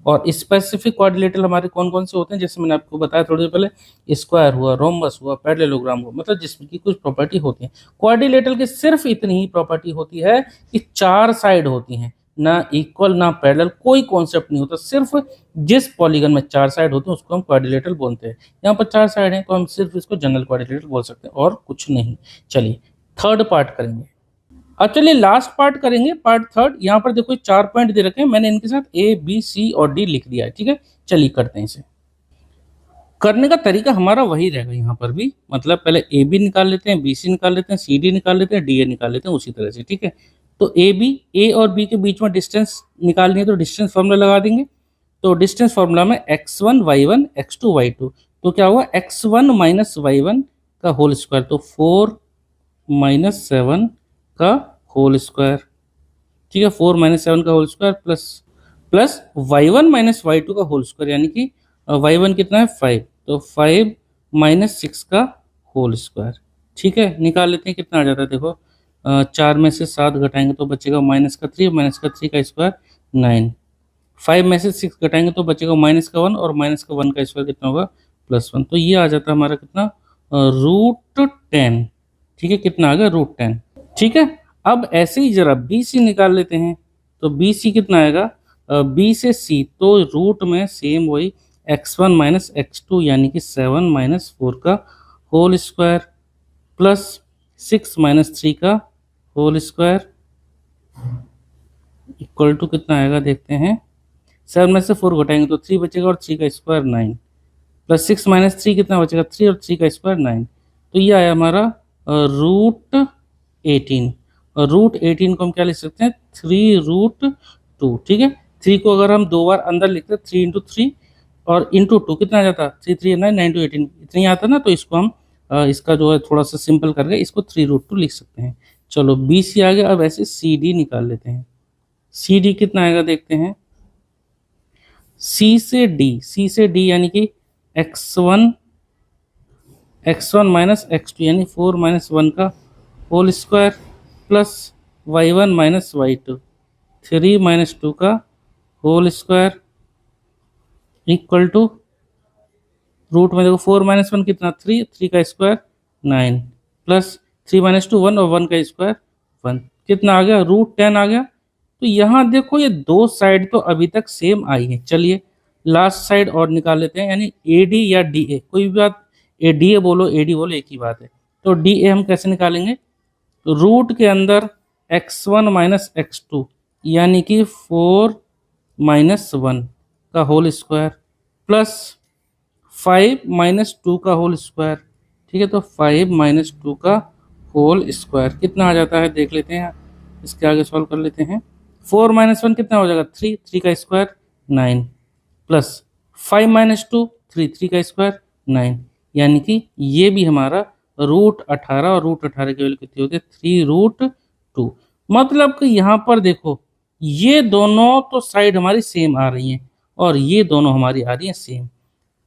और स्पेसिफिक क्वाड्रिलेटरल हमारे कौन कौन से होते हैं, जैसे मैंने आपको बताया थोड़ी देर पहले, स्क्वायर हुआ, रोम्बस हुआ, पैरेललोग्राम हुआ, मतलब जिसमें की कुछ प्रॉपर्टी होती है। क्वाड्रिलेटरल की सिर्फ इतनी ही प्रॉपर्टी होती है कि 4 साइड होती हैं, ना इक्वल ना पैरेलल, कोई कॉन्सेप्ट नहीं होता, सिर्फ जिस पॉलीगन में 4 साइड होते हैं उसको हम क्वाड्रिलेटरल बोलते हैं। यहाँ पर 4 साइड हैं तो हम सिर्फ इसको जनरल क्वाड्रिलेटरल बोल सकते हैं और कुछ नहीं। चलिए थर्ड पार्ट करेंगे। अब चलिए लास्ट पार्ट करेंगे, पार्ट थर्ड। यहाँ पर देखो 4 पॉइंट दे रखे हैं, मैंने इनके साथ ए बी सी और डी लिख दिया है। ठीक है, चलिए करते हैं इसे। करने का तरीका हमारा वही रहेगा यहाँ पर भी, मतलब पहले ए बी निकाल लेते हैं, बी सी निकाल लेते हैं, सी डी निकाल लेते हैं, डी ए निकाल लेते हैं, उसी तरह से। ठीक है, तो ए और बी के बीच में डिस्टेंस निकालनी है तो डिस्टेंस फॉर्मूला लगा देंगे। तो डिस्टेंस फॉर्मूला में x1 y1 x2 y2, तो क्या हुआ x1 माइनस y1 का होल स्क्वायर, तो 4 माइनस 7 का होल स्क्वायर, ठीक है, 4 माइनस 7 का whole square plus y1 minus y2 का होल स्क्वायर, यानी कि y1 कितना है 5, तो 5 माइनस 6 का होल स्क्वायर, ठीक है। निकाल लेते हैं कितना आ जाता है, देखो 4 में से 7 घटाएंगे तो बचेगा माइनस का 3, माइनस का 3 का स्क्वायर 9, 5 में से 6 घटाएंगे तो बचेगा माइनस का 1, और माइनस का 1 का स्क्वायर कितना होगा +1, तो ये आ जाता है हमारा कितना √10, ठीक है, कितना आ गया √10, ठीक है। अब ऐसे ही जरा बी सी निकाल लेते हैं, तो बी सी कितना आएगा, बी से सी, तो रूट में सेम वही x1 माइनस x2 यानी कि 7 माइनस 4 का होल स्क्वायर प्लस 6 माइनस 3 का होल स्क्वायर इक्वल टू कितना आएगा देखते हैं, 7 में से 4 घटाएंगे तो 3 बचेगा और 3 का स्क्वायर 9, प्लस 6 माइनस 3 कितना बचेगा 3, और 3 का स्क्वायर 9, तो ये आया हमारा √18, और √18 को हम क्या लिख सकते हैं 3√2, ठीक है। 3 को अगर हम 2 बार अंदर लिखते हैं 3 इंटू 3 और इंटू 2 कितना आ जाता, 3 3 9 9 2 18 इतना ही आता ना, तो इसको हम इसका जो है थोड़ा सा सिंपल करके इसको 3√2 लिख सकते हैं। चलो बी सी आ गया, अब ऐसे सी डी निकाल लेते हैं, सी डी कितना आएगा देखते हैं, सी से डी यानी कि x1 माइनस x2 यानी 4 माइनस 1 का whole square plus y1 minus y2 3 minus 2 का whole square equal to root में देखो 4 माइनस 1 कितना 3, 3 का स्क्वायर 9 प्लस 3 माइनस 2 1 और 1 का स्क्वायर 1, कितना आ गया √10 आ गया। तो यहाँ देखो ये दो साइड तो अभी तक सेम आई है, चलिए लास्ट साइड और निकाल लेते हैं, यानी ए डी या डी ए, कोई भी बात, ए डी ए बोलो ए डी बोलो एक ही बात है। तो डी ए हम कैसे निकालेंगे, तो रूट के अंदर x1 माइनस x2 यानी कि 4 माइनस 1 का होल स्क्वायर प्लस 5 माइनस 2 का होल स्क्वायर, ठीक है, तो 5 माइनस 2 का होल स्क्वायर कितना आ जाता है देख लेते हैं, इसके आगे सॉल्व कर लेते हैं। 4 माइनस 1 कितना हो जाएगा 3, 3 का स्क्वायर 9 प्लस 5 माइनस 2 3, 3 का स्क्वायर 9, यानी कि ये भी हमारा √18, और √18 की वैल्यू कितनी होती है 3√2, मतलब कि यहाँ पर देखो ये दोनों तो साइड हमारी सेम आ रही हैं और ये दोनों हमारी आ रही हैं सेम,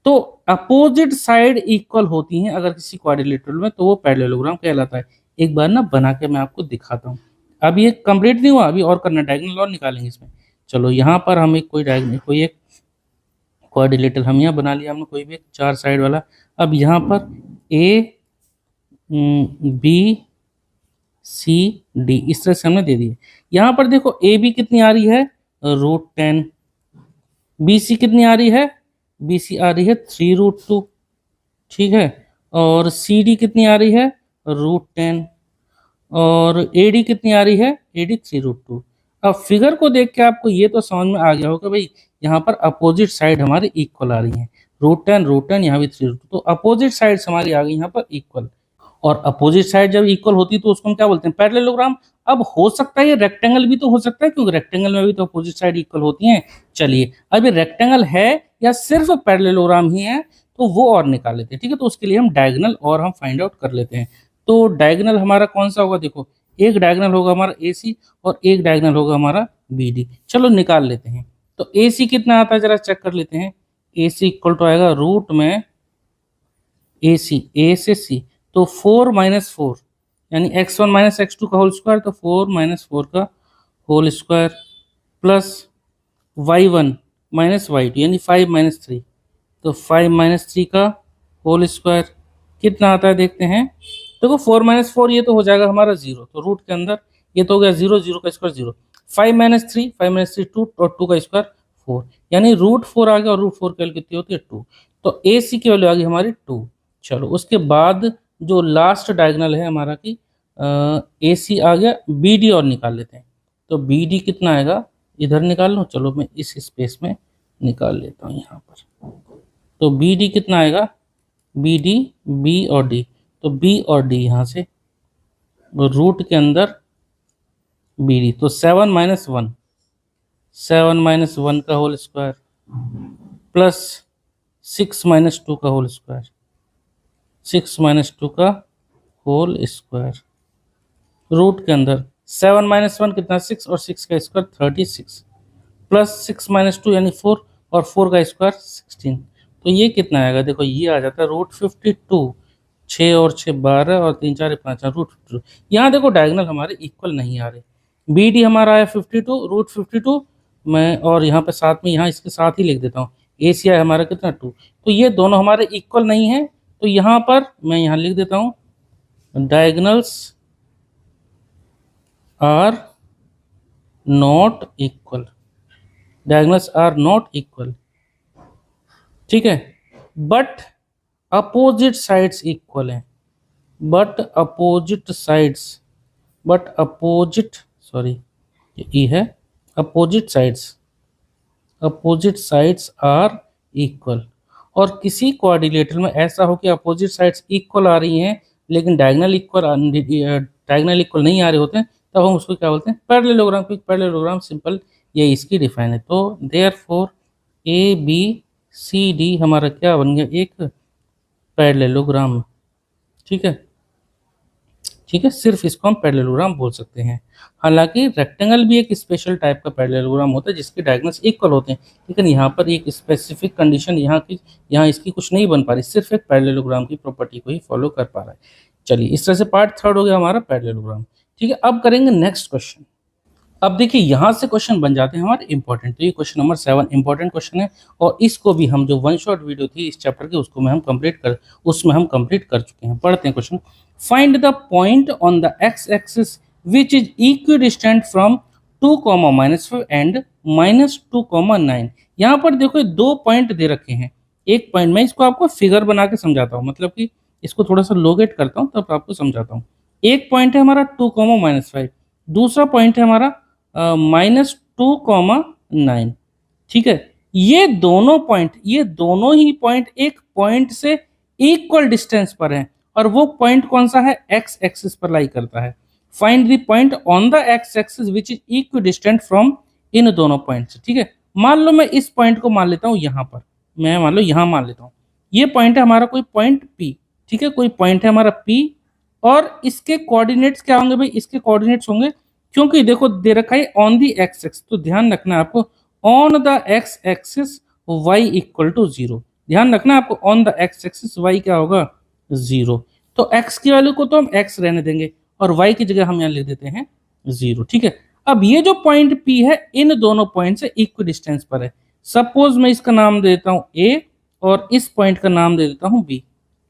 तो अपोजिट साइड इक्वल होती हैं अगर किसी क्वाड्रिलेटरल में, तो वो पैरेललोग्राम कहलाता है। एक बार ना बना के मैं आपको दिखाता हूँ, अभी ये कंप्लीट नहीं हुआ, अभी और करना, डायगोनल और निकालेंगे इसमें। चलो यहाँ पर हम एक कोई एक क्वाड्रिलेटरल हम यहाँ बना लिया हमने, कोई भी एक 4 साइड वाला। अब यहाँ पर ए बी सी डी इस तरह से हमने दे दिए। यहाँ पर देखो ए बी कितनी आ रही है √10, बी सी कितनी आ रही है, बी सी आ रही है 3√2, ठीक है, और सी डी कितनी आ रही है √10, और ए डी कितनी आ रही है, ए डी 3√2। अब फिगर को देख के आपको ये तो समझ में आ गया होगा भाई यहाँ पर अपोजिट साइड हमारी इक्वल आ रही है, √10 यहाँ भी 3√2, तो अपोजिट साइड हमारी आ गई यहाँ पर इक्वल, और अपोजिट साइड जब इक्वल होती है तो उसको हम क्या बोलते हैं पैरेललोग्राम। अब हो सकता है ये रेक्टेंगल भी तो हो सकता है, क्योंकि रेक्टेंगल में भी तो अपोजिट साइड इक्वल होती हैं। चलिए अब ये रेक्टेंगल है या सिर्फ पैरेललोग्राम ही है, तो वो और निकाल लेते हैं, ठीक है। तो उसके लिए हम डायगोनल और हम फाइंड आउट कर लेते हैं। तो डायगोनल हमारा कौन सा होगा, देखो एक डायगोनल होगा हमारा ए सी और एक डायगोनल होगा हमारा बी डी। चलो निकाल लेते हैं, तो ए सी कितना आता है जरा चेक कर लेते हैं। ए सी इक्वल टू आएगा रूट में ए सी, ए से सी, तो 4 माइनस 4 यानी x1 माइनस x2 का होल स्क्वायर, तो 4 माइनस 4 का whole square plus y1 minus y2 यानी 5 माइनस 3, तो 5 माइनस 3 का होल स्क्वायर कितना आता है देखते हैं। देखो 4 माइनस 4 ये तो हो जाएगा हमारा 0, तो रूट के अंदर ये तो हो गया 0, 0 का स्क्वायर 0, 5 माइनस 3 2 और 2 का स्क्वायर 4, यानी √4 आ गया, और √4 की वैल्यू कितनी होती है 2, तो ए सी की वैल्यू आ गई हमारी 2। चलो उसके बाद जो लास्ट डायगोनल है हमारा की ए सी आ गया, बी डी और निकाल लेते हैं। तो बी डी कितना आएगा, इधर निकाल लो, चलो मैं इस स्पेस में निकाल लेता हूँ यहाँ पर। तो बी डी कितना आएगा, बी डी बी और डी, तो बी और डी यहाँ से रूट के अंदर बी डी, तो 7 माइनस 1, 7 माइनस 1 का होल स्क्वायर प्लस 6 माइनस 2 का होल स्क्वायर, 6 माइनस 2 का होल स्क्वायर, रूट के अंदर 7 माइनस 1 कितना 6 और 6 का स्क्वायर 36, प्लस 6 माइनस 2 यानी 4 और 4 का स्क्वायर 16। तो ये कितना आएगा, देखो ये आ जाता है रूट 52। 6 और 6 12 और 3 4 5 रूट 52। यहाँ देखो डायगोनल हमारे इक्वल नहीं आ रहे। बी डी हमारा आया 52 रूट 52 मैं, और यहाँ पे साथ में यहाँ इसके साथ ही लिख देता हूँ ए सी आई हमारा कितना 2। तो ये दोनों हमारे इक्वल नहीं है, तो यहाँ पर मैं यहाँ लिख देता हूँ diagonals are not equal, diagonals are not equal, ठीक है, बट अपोजिट साइड्स इक्वल हैं, but opposite sides, but opposite, sorry ये ई है, opposite sides, opposite sides are equal. और किसी कोऑर्डिनेटर में ऐसा हो कि अपोजिट साइड्स इक्वल आ रही हैं लेकिन डायगोनल इक्वल नहीं आ रहे होते हैं, तब हम उसको क्या बोलते हैं, पैरेललोग्राम। क्योंकि पैरेललोग्राम सिंपल ये इसकी डिफाइन है। तो therefore A B C D हमारा क्या बन गया, एक पैरेललोग्राम, ठीक है, ठीक है, सिर्फ इसको हम पैरेललोग्राम बोल सकते हैं। हालांकि रेक्टेंगल भी एक स्पेशल टाइप का पैरेललोग्राम होता है जिसके डायगोनल्स इक्वल होते हैं, लेकिन यहाँ पर एक स्पेसिफिक कंडीशन यहाँ इसकी कुछ नहीं बन पा रही, सिर्फ एक पैरेललोग्राम की प्रॉपर्टी को ही फॉलो कर पा रहा है। चलिए, इस तरह से पार्ट थर्ड हो गया हमारा पैरेललोग्राम। ठीक है, अब करेंगे नेक्स्ट क्वेश्चन। अब देखिए यहाँ से क्वेश्चन बन जाते हैं हमारे इंपॉर्टेंट। तो ये क्वेश्चन नंबर 7 इंपॉर्टेंट क्वेश्चन है, और इसको भी हम जो वन शॉट वीडियो थी इस चैप्टर की उसमें हम कंप्लीट कर चुके हैं। पढ़ते हैं question. Find the point on the x axis which is equidistant from 2, -5 and -2, 9। यहाँ पर देखो दो पॉइंट दे रखे हैं। एक पॉइंट, मैं इसको आपको फिगर बना के समझाता हूँ, मतलब कि इसको थोड़ा सा लोगेट करता हूँ तब आपको समझाता हूँ। एक पॉइंट है हमारा 2, -5, दूसरा पॉइंट है हमारा -2, 9। ठीक है, ये दोनों ही पॉइंट एक पॉइंट से इक्वल डिस्टेंस पर हैं, और वो पॉइंट कौन सा है, एक्स एक्सिस पर लाई करता है। Find the point on the x axis which is equidistant from in दोनों पॉइंट से। ठीक है, मान लो मैं इस पॉइंट को मान लेता हूं, यहां पर मैं मान लो यहां मान लेता हूं ये पॉइंट है हमारा कोई पॉइंट पी। ठीक है, कोई पॉइंट है हमारा पी, और इसके कोऑर्डिनेट्स क्या होंगे भाई, इसके कोऑर्डिनेट्स होंगे, क्योंकि देखो दे रखा है ऑन दी एक्स एक्सिस, तो ध्यान रखना आपको on the x axis y equal to 0। ध्यान रखना आपको on the x axis y क्या होगा, 0। तो x की वैल्यू को तो हम x रहने देंगे और y की जगह हम यहाँ लिख देते हैं 0। ठीक है, अब ये जो पॉइंट P है इन दोनों पॉइंट से इक्वी डिस्टेंस पर है। सपोज मैं इसका नाम दे देता हूँ A और इस पॉइंट का नाम दे देता हूँ B।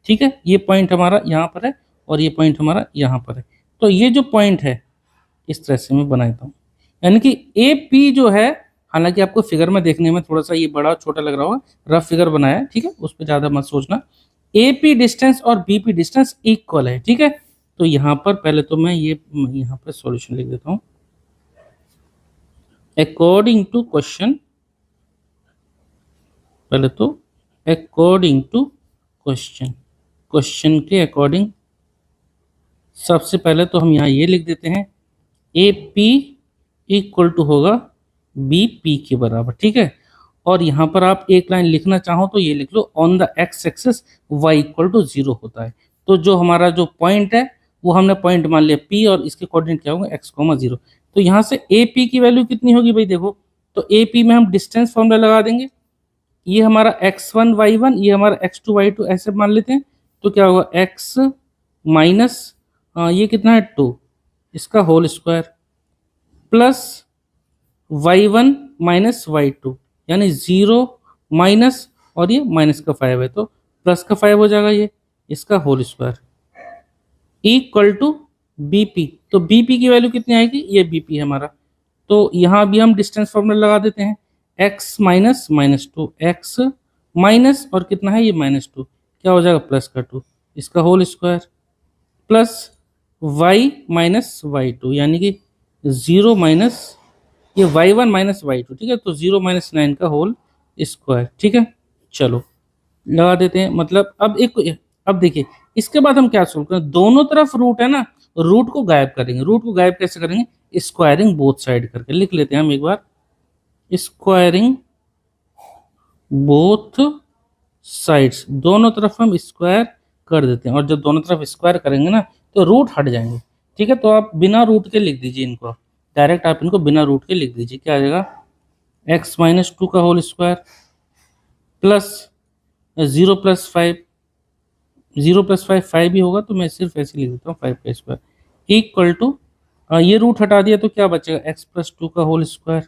ठीक है, ये पॉइंट हमारा यहाँ पर है और ये पॉइंट हमारा यहाँ पर है। तो ये जो पॉइंट है इस तरह से मैं बना देता हूँ, यानी कि ए पी जो है, हालांकि आपको फिगर में देखने में थोड़ा सा ये बड़ा छोटा लग रहा होगा, रफ फिगर बनाया है, ठीक है, उस पर ज़्यादा मत सोचना। ए पी डिस्टेंस और बी पी डिस्टेंस इक्वल है। ठीक है, तो यहाँ पर पहले तो मैं ये यहाँ पर सॉल्यूशन लिख देता हूँ अकॉर्डिंग टू क्वेश्चन। पहले तो अकॉर्डिंग टू क्वेश्चन के अकॉर्डिंग सबसे पहले तो हम यहाँ ये लिख देते हैं ए पी इक्वल टू होगा बी पी के बराबर। ठीक है, और यहाँ पर आप एक लाइन लिखना चाहो तो ये लिख लो on the x axis y equal to 0 होता है। तो जो हमारा जो पॉइंट है वो हमने पॉइंट मान लिया पी, और इसके कोऑर्डिनेट क्या होंगे x, 0। तो यहाँ से ए पी की वैल्यू कितनी होगी भाई, देखो तो ए पी में हम डिस्टेंस फॉर्मूला लगा देंगे। ये हमारा x1 y1, ये हमारा x2 y2 ऐसे मान लेते हैं। तो क्या होगा x माइनस ये कितना है 2, इसका whole square, plus y1 minus y2 यानी 0 माइनस, और ये माइनस का 5 है तो प्लस का 5 हो जाएगा, ये इसका whole square equal to BP. तो बीपी की वैल्यू कितनी आएगी, ये बीपी है हमारा। तो यहाँ भी हम डिस्टेंस फॉर्मूला लगा देते हैं, x माइनस -2, x माइनस और कितना है ये -2, क्या हो जाएगा प्लस का 2, इसका whole square, plus y minus y2 यानी कि 0 माइनस ये y1 माइनस y2। ठीक है, तो 0 माइनस 9 का होल स्क्वायर। ठीक है, चलो लगा देते हैं। मतलब अब देखिए इसके बाद हम क्या सोल्व करें, दोनों तरफ रूट है ना, रूट को गायब करेंगे। रूट को गायब कैसे करेंगे, स्क्वायरिंग बोथ साइड करके लिख लेते हैं हम एक बार, स्क्वायरिंग बोथ साइड्स, दोनों तरफ हम स्क्वायर कर देते हैं, और जब दोनों तरफ स्क्वायर करेंगे ना तो रूट हट जाएंगे। ठीक है, तो आप बिना रूट के लिख दीजिए इनको, डायरेक्ट आप इनको बिना रूट के लिख दीजिए। क्या आ जाएगा, एक्स माइनस टू का होल स्क्वायर प्लस 0 + 5, 0 + 5 5 ही होगा, तो मैं सिर्फ ऐसे लिख देता हूँ 5 का स्क्वायर इक्वल टू, ये रूट हटा दिया तो क्या बचेगा, एक्स प्लस टू का होल स्क्वायर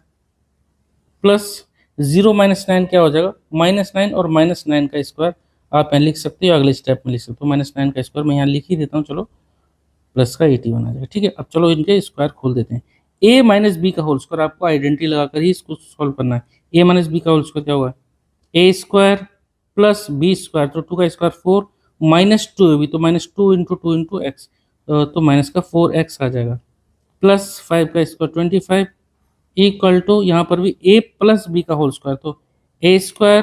प्लस 0 - 9 क्या हो जाएगा, -9, और -9 का स्क्वायर आप यहाँ लिख सकते हो, अगले स्टेप में लिख सकते हो। -9 का स्क्वायर मैं यहाँ लिख ही देता हूँ, चलो प्लस का 81 आ जाएगा। ठीक है, अब चलो इनके स्क्वायर खोल देते हैं। a माइनस बी का होल स्क्वायर, आपको आइडेंटिटी लगाकर ही इसको सॉल्व करना है। a माइनस बी का होल स्क्वायर क्या होगा, a square plus B square, तो 2 का स्क्वायर 4 माइनस 2ab, तो -2 × 2 × x, तो माइनस का 4x आ जाएगा, प्लस 5 का स्क्वायर 25 इक्वल टू, यहाँ पर भी a प्लस बी का होल स्क्वायर, तो a स्क्वायर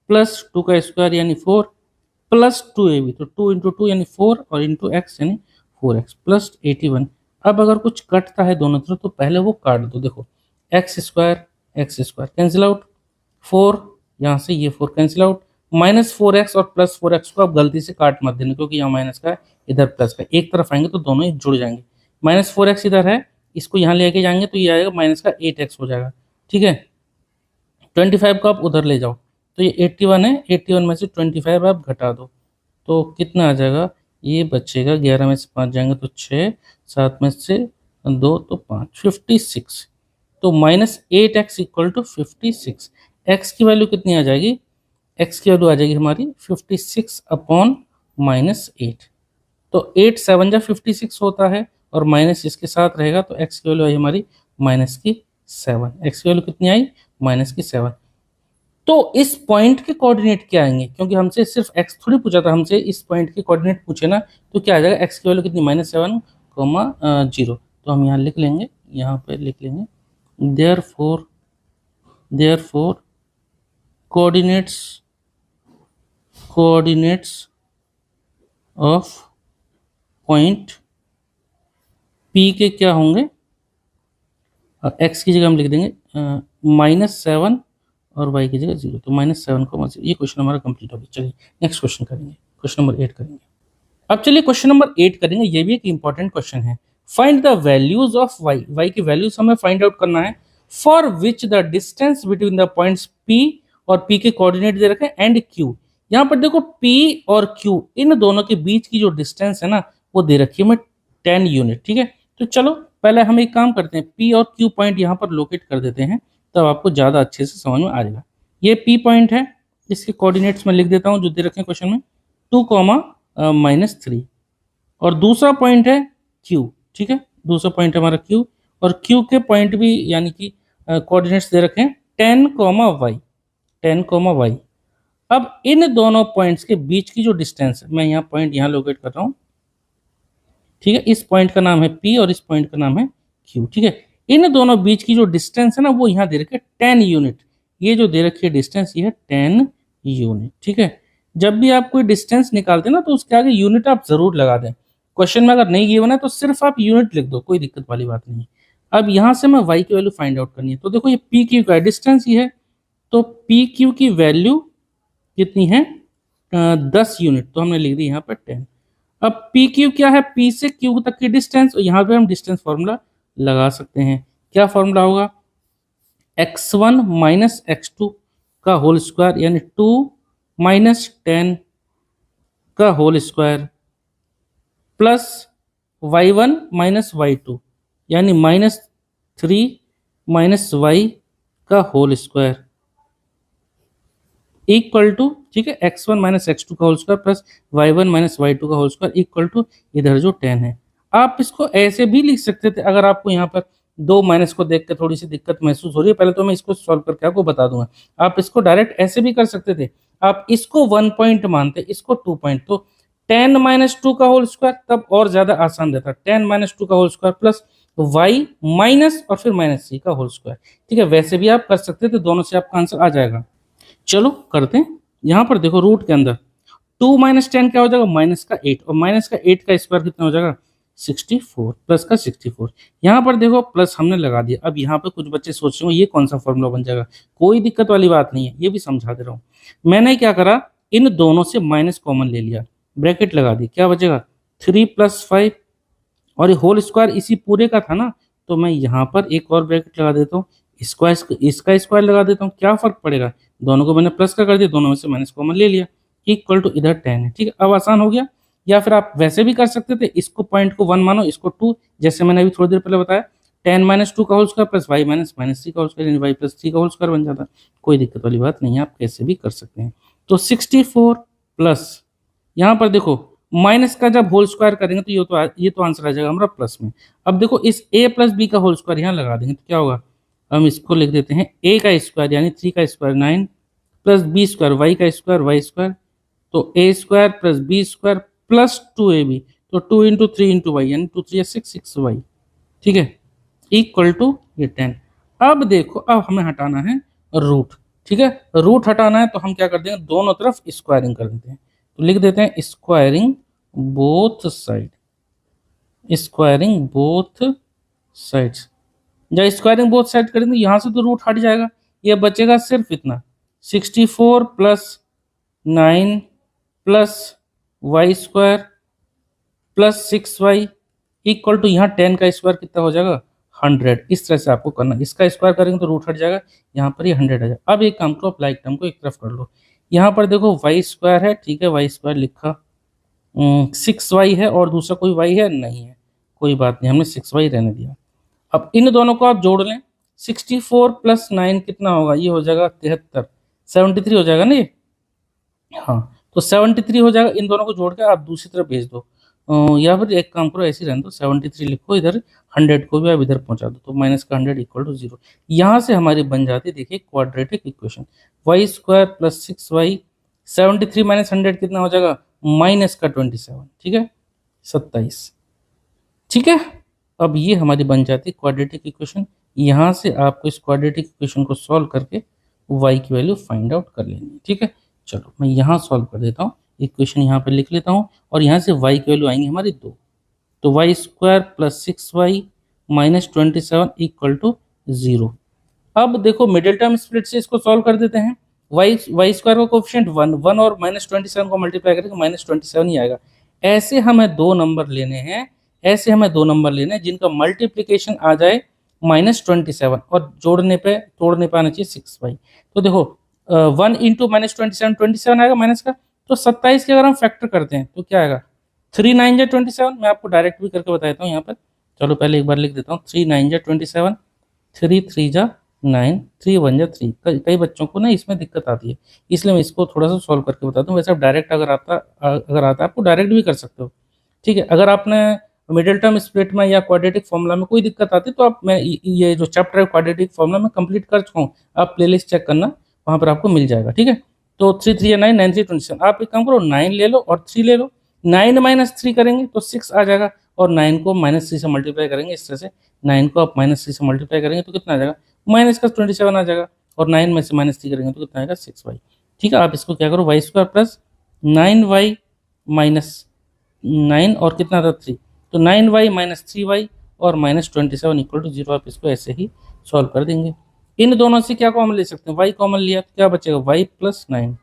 प्लस 2 का स्क्वायर यानी 4 प्लस 2ab, तो 2 × 2 यानी 4 और इंटू x यानी 4x प्लस 81। अब अगर कुछ कटता है दोनों तरफ तो पहले वो काट दो। देखो एक्स स्क्वायर कैंसिल आउट, 4 यहाँ से ये 4 कैंसिल आउट, -4x और +4x को आप गलती से काट मत देना, क्योंकि यहाँ माइनस का है इधर प्लस का, एक तरफ आएंगे तो दोनों ही जुड़ जाएंगे। -4x इधर है, इसको यहाँ लेके जाएंगे तो ये आएगा माइनस का 8x हो जाएगा। ठीक है, 25 को आप उधर ले जाओ तो ये 81 है, 81 में से 25 आप घटा दो तो कितना आ जाएगा, ये बचेगा 11 में से 5 जाएंगे तो 6, 7 में से 2 तो 5, 56। तो -8x इक्वल टू 56। x की वैल्यू कितनी आ जाएगी, x की वैल्यू आ जाएगी हमारी 56 अपॉन -8, तो 8 7 जा 56 होता है, और माइनस इसके साथ रहेगा तो x की वैल्यू आई हमारी -7। x की वैल्यू कितनी आई, -7। तो इस पॉइंट के कोऑर्डिनेट क्या आएंगे, क्योंकि हमसे सिर्फ x थोड़ी पूछा था, हमसे इस पॉइंट के कोऑर्डिनेट पूछे ना, तो क्या आ जाएगा, x की वैल्यू कितनी, -7, 0। तो हम यहाँ लिख लेंगे, यहाँ पे लिख लेंगे therefore coordinates of point P के क्या होंगे, x की जगह हम लिख देंगे -7 और y की जगह 0, तो -7, 0। ये क्वेश्चन हमारा कंप्लीट हो गया। चलिए नेक्स्ट क्वेश्चन करेंगे, क्वेश्चन नंबर 8 करेंगे। अब चलिए क्वेश्चन नंबर 8 करेंगे, ये भी एक इंपॉर्टेंट क्वेश्चन है। Find the values of y की वैल्यूज हमें फाइंड आउट करना है, for which the distance between the points P और P के कोऑर्डिनेट दे रखे हैं एंड Q। यहाँ पर देखो P और Q इन दोनों के बीच की जो डिस्टेंस है ना वो दे रखी है हमें 10 यूनिट। ठीक है, तो चलो पहले हम एक काम करते हैं, P और Q पॉइंट यहाँ पर लोकेट कर देते हैं, तब आपको ज़्यादा अच्छे से समझ में आ जाएगा। ये P पॉइंट है, इसके कोऑर्डिनेट्स में लिख देता हूँ जो दे रखे हैं क्वेश्चन में, 2, -3, और दूसरा पॉइंट है Q। ठीक है, दूसरा पॉइंट है हमारा Q, और Q के पॉइंट भी यानी कि कोऑर्डिनेट्स दे रखे हैं 10, y। अब इन दोनों पॉइंट्स के बीच की जो डिस्टेंस है, मैं यहाँ पॉइंट यहाँ लोकेट कर रहा हूँ। ठीक है, इस पॉइंट का नाम है P और इस पॉइंट का नाम है Q। ठीक है, इन दोनों बीच की जो डिस्टेंस है ना वो यहाँ दे रखी है 10 यूनिट। ये जो दे रखी है डिस्टेंस ये है 10 यूनिट। ठीक है, जब भी आप कोई डिस्टेंस निकालते हैं ना तो उसके आगे यूनिट आप जरूर लगा दें। क्वेश्चन में अगर नहीं गिवन है तो सिर्फ आप यूनिट लिख दो, कोई दिक्कत वाली बात नहीं है। अब यहाँ से मैं y की वैल्यू फाइंड आउट करनी है, तो देखो ये PQ का डिस्टेंस ही है, तो PQ की वैल्यू कितनी है, 10 यूनिट, तो हमने लिख दी यहाँ पर 10। अब PQ क्या है, P से Q तक की डिस्टेंस, और यहाँ पे हम डिस्टेंस फॉर्मूला लगा सकते हैं। क्या फॉर्मूला होगा, x1 - x2 का होल स्क्वायर यानी 2 - 10 का whole square plus y1 - y2 यानी -3 - y का होल स्क्वायर इक्वल टू, ठीक है, x1 - x2 का whole square plus y1 - y2 का होल स्क्वायर इक्वल टू इधर जो 10 है। आप इसको ऐसे भी लिख सकते थे, अगर आपको यहाँ पर दो माइनस को देख कर थोड़ी सी दिक्कत महसूस हो रही है, पहले तो मैं इसको सॉल्व करके आपको बता दूंगा। आप इसको डायरेक्ट ऐसे भी कर सकते थे, आप इसको 1 पॉइंट मानते, इसको 2 पॉइंट, तो 10 - 2 का होल स्क्वायर तब और ज्यादा आसान रहता, 10 - 2 का whole square plus y minus और फिर -3 का होल स्क्वायर। ठीक है, वैसे भी आप कर सकते थे, दोनों से आपका आंसर आ जाएगा। चलो करते हैं, यहाँ पर देखो रूट के अंदर 2 - 10 क्या हो जाएगा, -8, और -8 का स्क्वायर कितना हो जाएगा, 64, प्लस का 64। यहाँ पर देखो प्लस हमने लगा दिया। अब यहाँ पे कुछ बच्चे सोच रहे हो ये कौन सा फॉर्मूला बन जाएगा, कोई दिक्कत वाली बात नहीं है, ये भी समझा दे रहा हूँ। मैंने क्या करा, इन दोनों से माइनस कॉमन ले लिया, ब्रैकेट लगा दी, क्या बचेगा 3 + 5 और ये होल स्क्वायर इसी पूरे का था ना, तो मैं यहाँ पर एक और ब्रैकेट लगा देता हूँ, इसका स्क्वायर लगा देता हूँ, क्या फर्क पड़ेगा, दोनों को मैंने प्लस का कर दिया, दोनों में से माइनस कॉमन ले लिया, इक्वल टू इधर 10 है। ठीक है, अब आसान हो गया। या फिर आप वैसे भी कर सकते थे, इसको पॉइंट को 1 मानो, इसको 2, जैसे मैंने अभी थोड़ी देर पहले बताया 10 - 2 का होल स्क्वायर प्लस y - -3 का होल स्क्वायर यानी y + 3 का होल स्क्वायर बन जाता। कोई दिक्कत वाली बात नहीं है, आप कैसे भी कर सकते हैं। तो 64 प्लस यहाँ पर देखो माइनस का जब होल स्क्वायर करेंगे तो ये तो आंसर आ जाएगा हमारा प्लस में। अब देखो इस a + b का होल स्क्वायर यहाँ लगा देंगे तो क्या होगा, हम इसको लिख देते हैं a का स्क्वायर यानी 3 का square 9 plus b square y का स्क्वायर y स्क्वायर, तो a square plus b square plus 2ab, तो 2 × 3 × y यानी 2 × 3 = 6y। ठीक है, इक्वल टू ये 10। अब देखो अब हमें हटाना है रूट। ठीक है, रूट हटाना है तो हम क्या कर देंगे, दोनों तरफ स्क्वायरिंग कर देते हैं, तो लिख देते हैं squaring both side, squaring both sides. जब स्क्वायरिंग बोथ साइड करेंगे यहाँ से तो रूट हट जाएगा, ये बचेगा सिर्फ इतना 64 + 9 + y square plus 6y equal to यहाँ 10 का स्क्वायर कितना हो जाएगा 100। इस तरह से आपको करना, इसका स्क्वायर करेंगे तो रूट हट जाएगा, यहाँ पर ये 100 आ जाएगा। अब एक काम करो, आप लाइक टर्म को एक तरफ कर लो, यहाँ पर देखो y स्क्वायर है, ठीक है y स्क्वायर लिखा, 6y है और दूसरा कोई y है नहीं है, कोई बात नहीं, हमने 6y रहने दिया। अब इन दोनों को आप जोड़ लें, 64 + 9 कितना होगा, ये हो जाएगा 73, 73 हो जाएगा ना ये, हाँ तो 73 हो जाएगा। इन दोनों को जोड़ के आप दूसरी तरफ भेज दो, या फिर एक काम करो ऐसे ही रहने दो, 73 लिखो इधर, 100 को भी आप इधर पहुंचा दो, तो माइनस का 100 इक्वल टू 0। यहाँ से हमारी बन जाती है देखिए quadratic equation, y square plus 6y, 73 - 100 कितना हो जाएगा माइनस का 27, ठीक है 27। ठीक है, अब ये हमारी बन जाती है क्वाड्रेटिक इक्वेशन। यहाँ से आपको इस क्वाड्रेटिक इक्वेशन को सॉल्व करके y की वैल्यू फाइंड आउट कर लेनी है। ठीक है, चलो मैं यहाँ सॉल्व कर देता हूँ, इक्वेशन यहाँ पर लिख लेता हूँ और यहाँ से y की वैल्यू आएंगी हमारी 2, तो y square plus 6y minus 27 equal to 0। अब देखो मिडिल टर्म स्प्लिट से इसको सॉल्व कर देते हैं, y स्क्वायर का कोफिशिएंट 1 और माइनस 27 को मल्टीप्लाई करेंगे माइनस 27 ही आएगा। ऐसे हमें दो नंबर लेने हैं, ऐसे हमें दो नंबर लेने हैं जिनका मल्टीप्लीकेशन आ जाए माइनस 27 और जोड़ने पे तोड़ने पे आना चाहिए 6y। तो देखो 1 × माइनस 27 आएगा माइनस का, तो 27 के अगर हम फैक्टर करते हैं तो क्या आएगा 3 × 9 = 27। मैं आपको डायरेक्ट भी करके बताता हूँ यहाँ पर, चलो पहले एक बार लिख देता हूँ, 3 × 9 = 27, 3 × 3 = 9, 3 × 1 = 3। कई बच्चों को ना इसमें दिक्कत आती है, इसलिए मैं इसको थोड़ा सा सॉल्व करके बताता हूँ। वैसे आप डायरेक्ट अगर आता आपको डायरेक्ट भी कर सकते हो। ठीक है, अगर आपने मिडिल टर्म स्प्लिट में या क्वाड्रेटिक फॉर्मूला में कोई दिक्कत आती है तो आप, मैं ये जो चैप्टर है क्वाड्रेटिक फॉर्मूला में कंप्लीट कर चुका हूँ, आप प्लेलिस्ट चेक करना, वहाँ पर आपको मिल जाएगा। ठीक है, तो 3 × 3 = 9, 9 × 3 = 27। आप एक काम करो 9 ले लो और 3 ले लो, 9 - 3 करेंगे तो 6 आ जाएगा और 9 को -3 से मल्टीप्लाई करेंगे, इस तरह से 9 को आप -3 से मल्टीप्लाई करेंगे तो कितना आ जाएगा माइनस का 27 आ जाएगा और 9 में से -3 करेंगे तो कितना आएगा 6y। ठीक है, आप इसको क्या करो y square plus 9y minus 9 और कितना था 3, तो 9y माइनस 3y और माइनस 27 इक्वल टू 0। आप इसको ऐसे ही सॉल्व कर देंगे। इन दोनों से क्या कॉमन ले सकते हैं, y कॉमन लिया तो क्या बचेगा y + 9।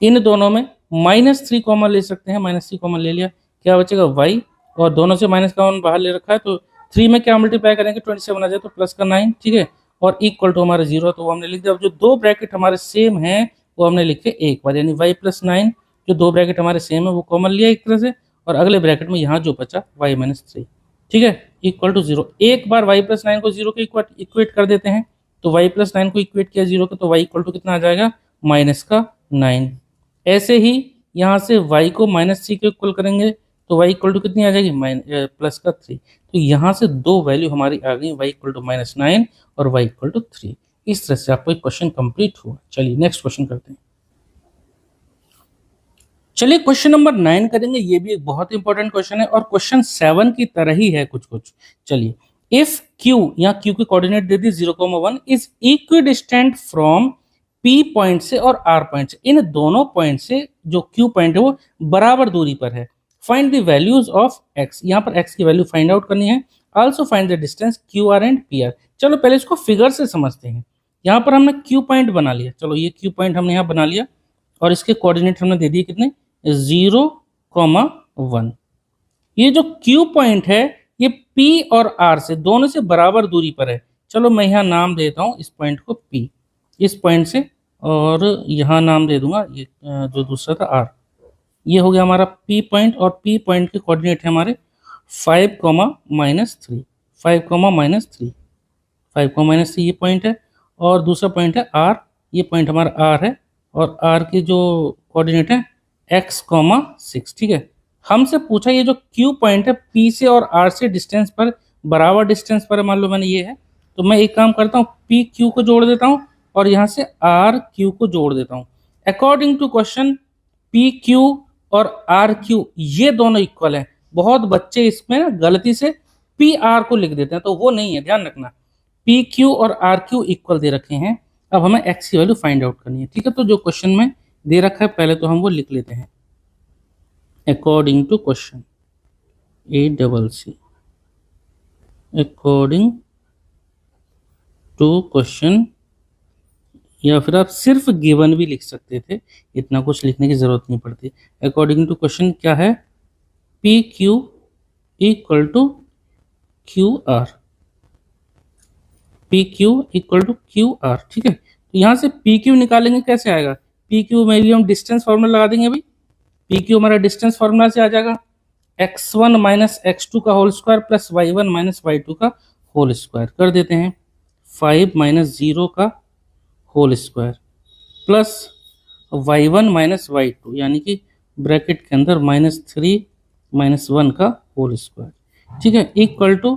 इन दोनों में -3 कॉमन ले सकते हैं, -3 कॉमन ले लिया, क्या बचेगा y, और दोनों से माइनस का बाहर ले रखा है तो 3 में क्या मल्टीप्लाई करेंगे 27 आ जाए तो प्लस का 9। ठीक है, और इक्वल टू हमारा 0, तो वो हमने लिख दिया। अब जो दो ब्रैकेट हमारे सेम हैं वो हमने लिखे एक बार, यानी y + 9, जो दो ब्रैकेट हमारे सेम है वो कॉमन लिया एक तरह से, और अगले ब्रैकेट में यहाँ जो बचा y - 3। ठीक है, इक्वल टू 0। एक बार y + 9 को 0 के इक्वेट कर देते हैं, तो y + 9 को इक्वेट किया 0 के, तो y इक्वल टू कितना आ जाएगा -9। ऐसे ही यहाँ से y को -3 के इक्वल करेंगे तो y इक्वल टू कितनी आ जाएगी +3। तो यहाँ से दो वैल्यू हमारी आ गई, y इक्वल टू -9 और y इक्वल टू 3। इस तरह से आपको एक क्वेश्चन कंप्लीट हुआ। चलिए नेक्स्ट क्वेश्चन करते हैं। चलिए क्वेश्चन नंबर 9 करेंगे, ये भी एक बहुत इंपॉर्टेंट क्वेश्चन है और क्वेश्चन 7 की तरह ही है कुछ। चलिए, इफ q, यहाँ q की coordinate they the 0,1 is equidistant from P point से और R पॉइंट से, इन दोनों पॉइंट से जो Q पॉइंट है वो बराबर दूरी पर है, find the values of x, यहाँ पर x की वैल्यू फाइंड आउट करनी है। Also find the distance QR and PR। चलो पहले इसको फिगर से समझते हैं। यहाँ पर हमने Q पॉइंट बना लिया, चलो ये Q पॉइंट हमने यहाँ बना लिया और इसके कोऑर्डिनेट हमने दे दिए कितने 0, कॉमा 1। ये जो Q पॉइंट है ये P और R से दोनों से बराबर दूरी पर है। चलो मैं यहाँ नाम देता हूँ इस पॉइंट को P, इस पॉइंट से, और यहाँ नाम दे दूंगा ये जो दूसरा था R। ये हो गया हमारा P पॉइंट, और P पॉइंट के कोऑर्डिनेट है हमारे 5, -3, 5, -3, 5, -3 ये पॉइंट है, और दूसरा पॉइंट है R, ये पॉइंट हमारा R है, और R के जो कोऑर्डिनेट है x, 6। ठीक है, हमसे पूछा ये जो Q पॉइंट है P से और R से डिस्टेंस पर बराबर डिस्टेंस पर है, मान लो मैंने ये है, तो मैं एक काम करता हूँ P Q को जोड़ देता हूँ और यहाँ से R Q को जोड़ देता हूँ। According to question P Q और R Q ये दोनों इक्वल हैं। बहुत बच्चे इसमें ना गलती से P R को लिख देते हैं, तो वो नहीं है, ध्यान रखना। P Q और R Q इक्वल दे रखे हैं। अब हमें x की वैल्यू फाइंड आउट करनी है। ठीक है, तो जो क्वेश्चन में दे रखा है पहले तो हम वो लिख लेते हैं। According to question ACC, according to question, या फिर आप सिर्फ गिवन भी लिख सकते थे, इतना कुछ लिखने की जरूरत नहीं पड़ती। अकॉर्डिंग टू क्वेश्चन क्या है, P Q equal to Q R, P Q equal to Q R. ठीक है, तो यहाँ से पी क्यू निकालेंगे, कैसे आएगा, पी क्यू में भी हम डिस्टेंस फॉर्मूला लगा देंगे भाई। पी क्यू हमारा डिस्टेंस फॉर्मूला से आ जाएगा x1 माइनस x2 का whole square plus y1 minus y2 का होल स्क्वायर, कर देते हैं 5 माइनस 0 का whole square plus y1 minus y2, यानी कि ब्रैकेट के अंदर -3 - 1 का होल स्क्वायर। ठीक है, इक्वल टू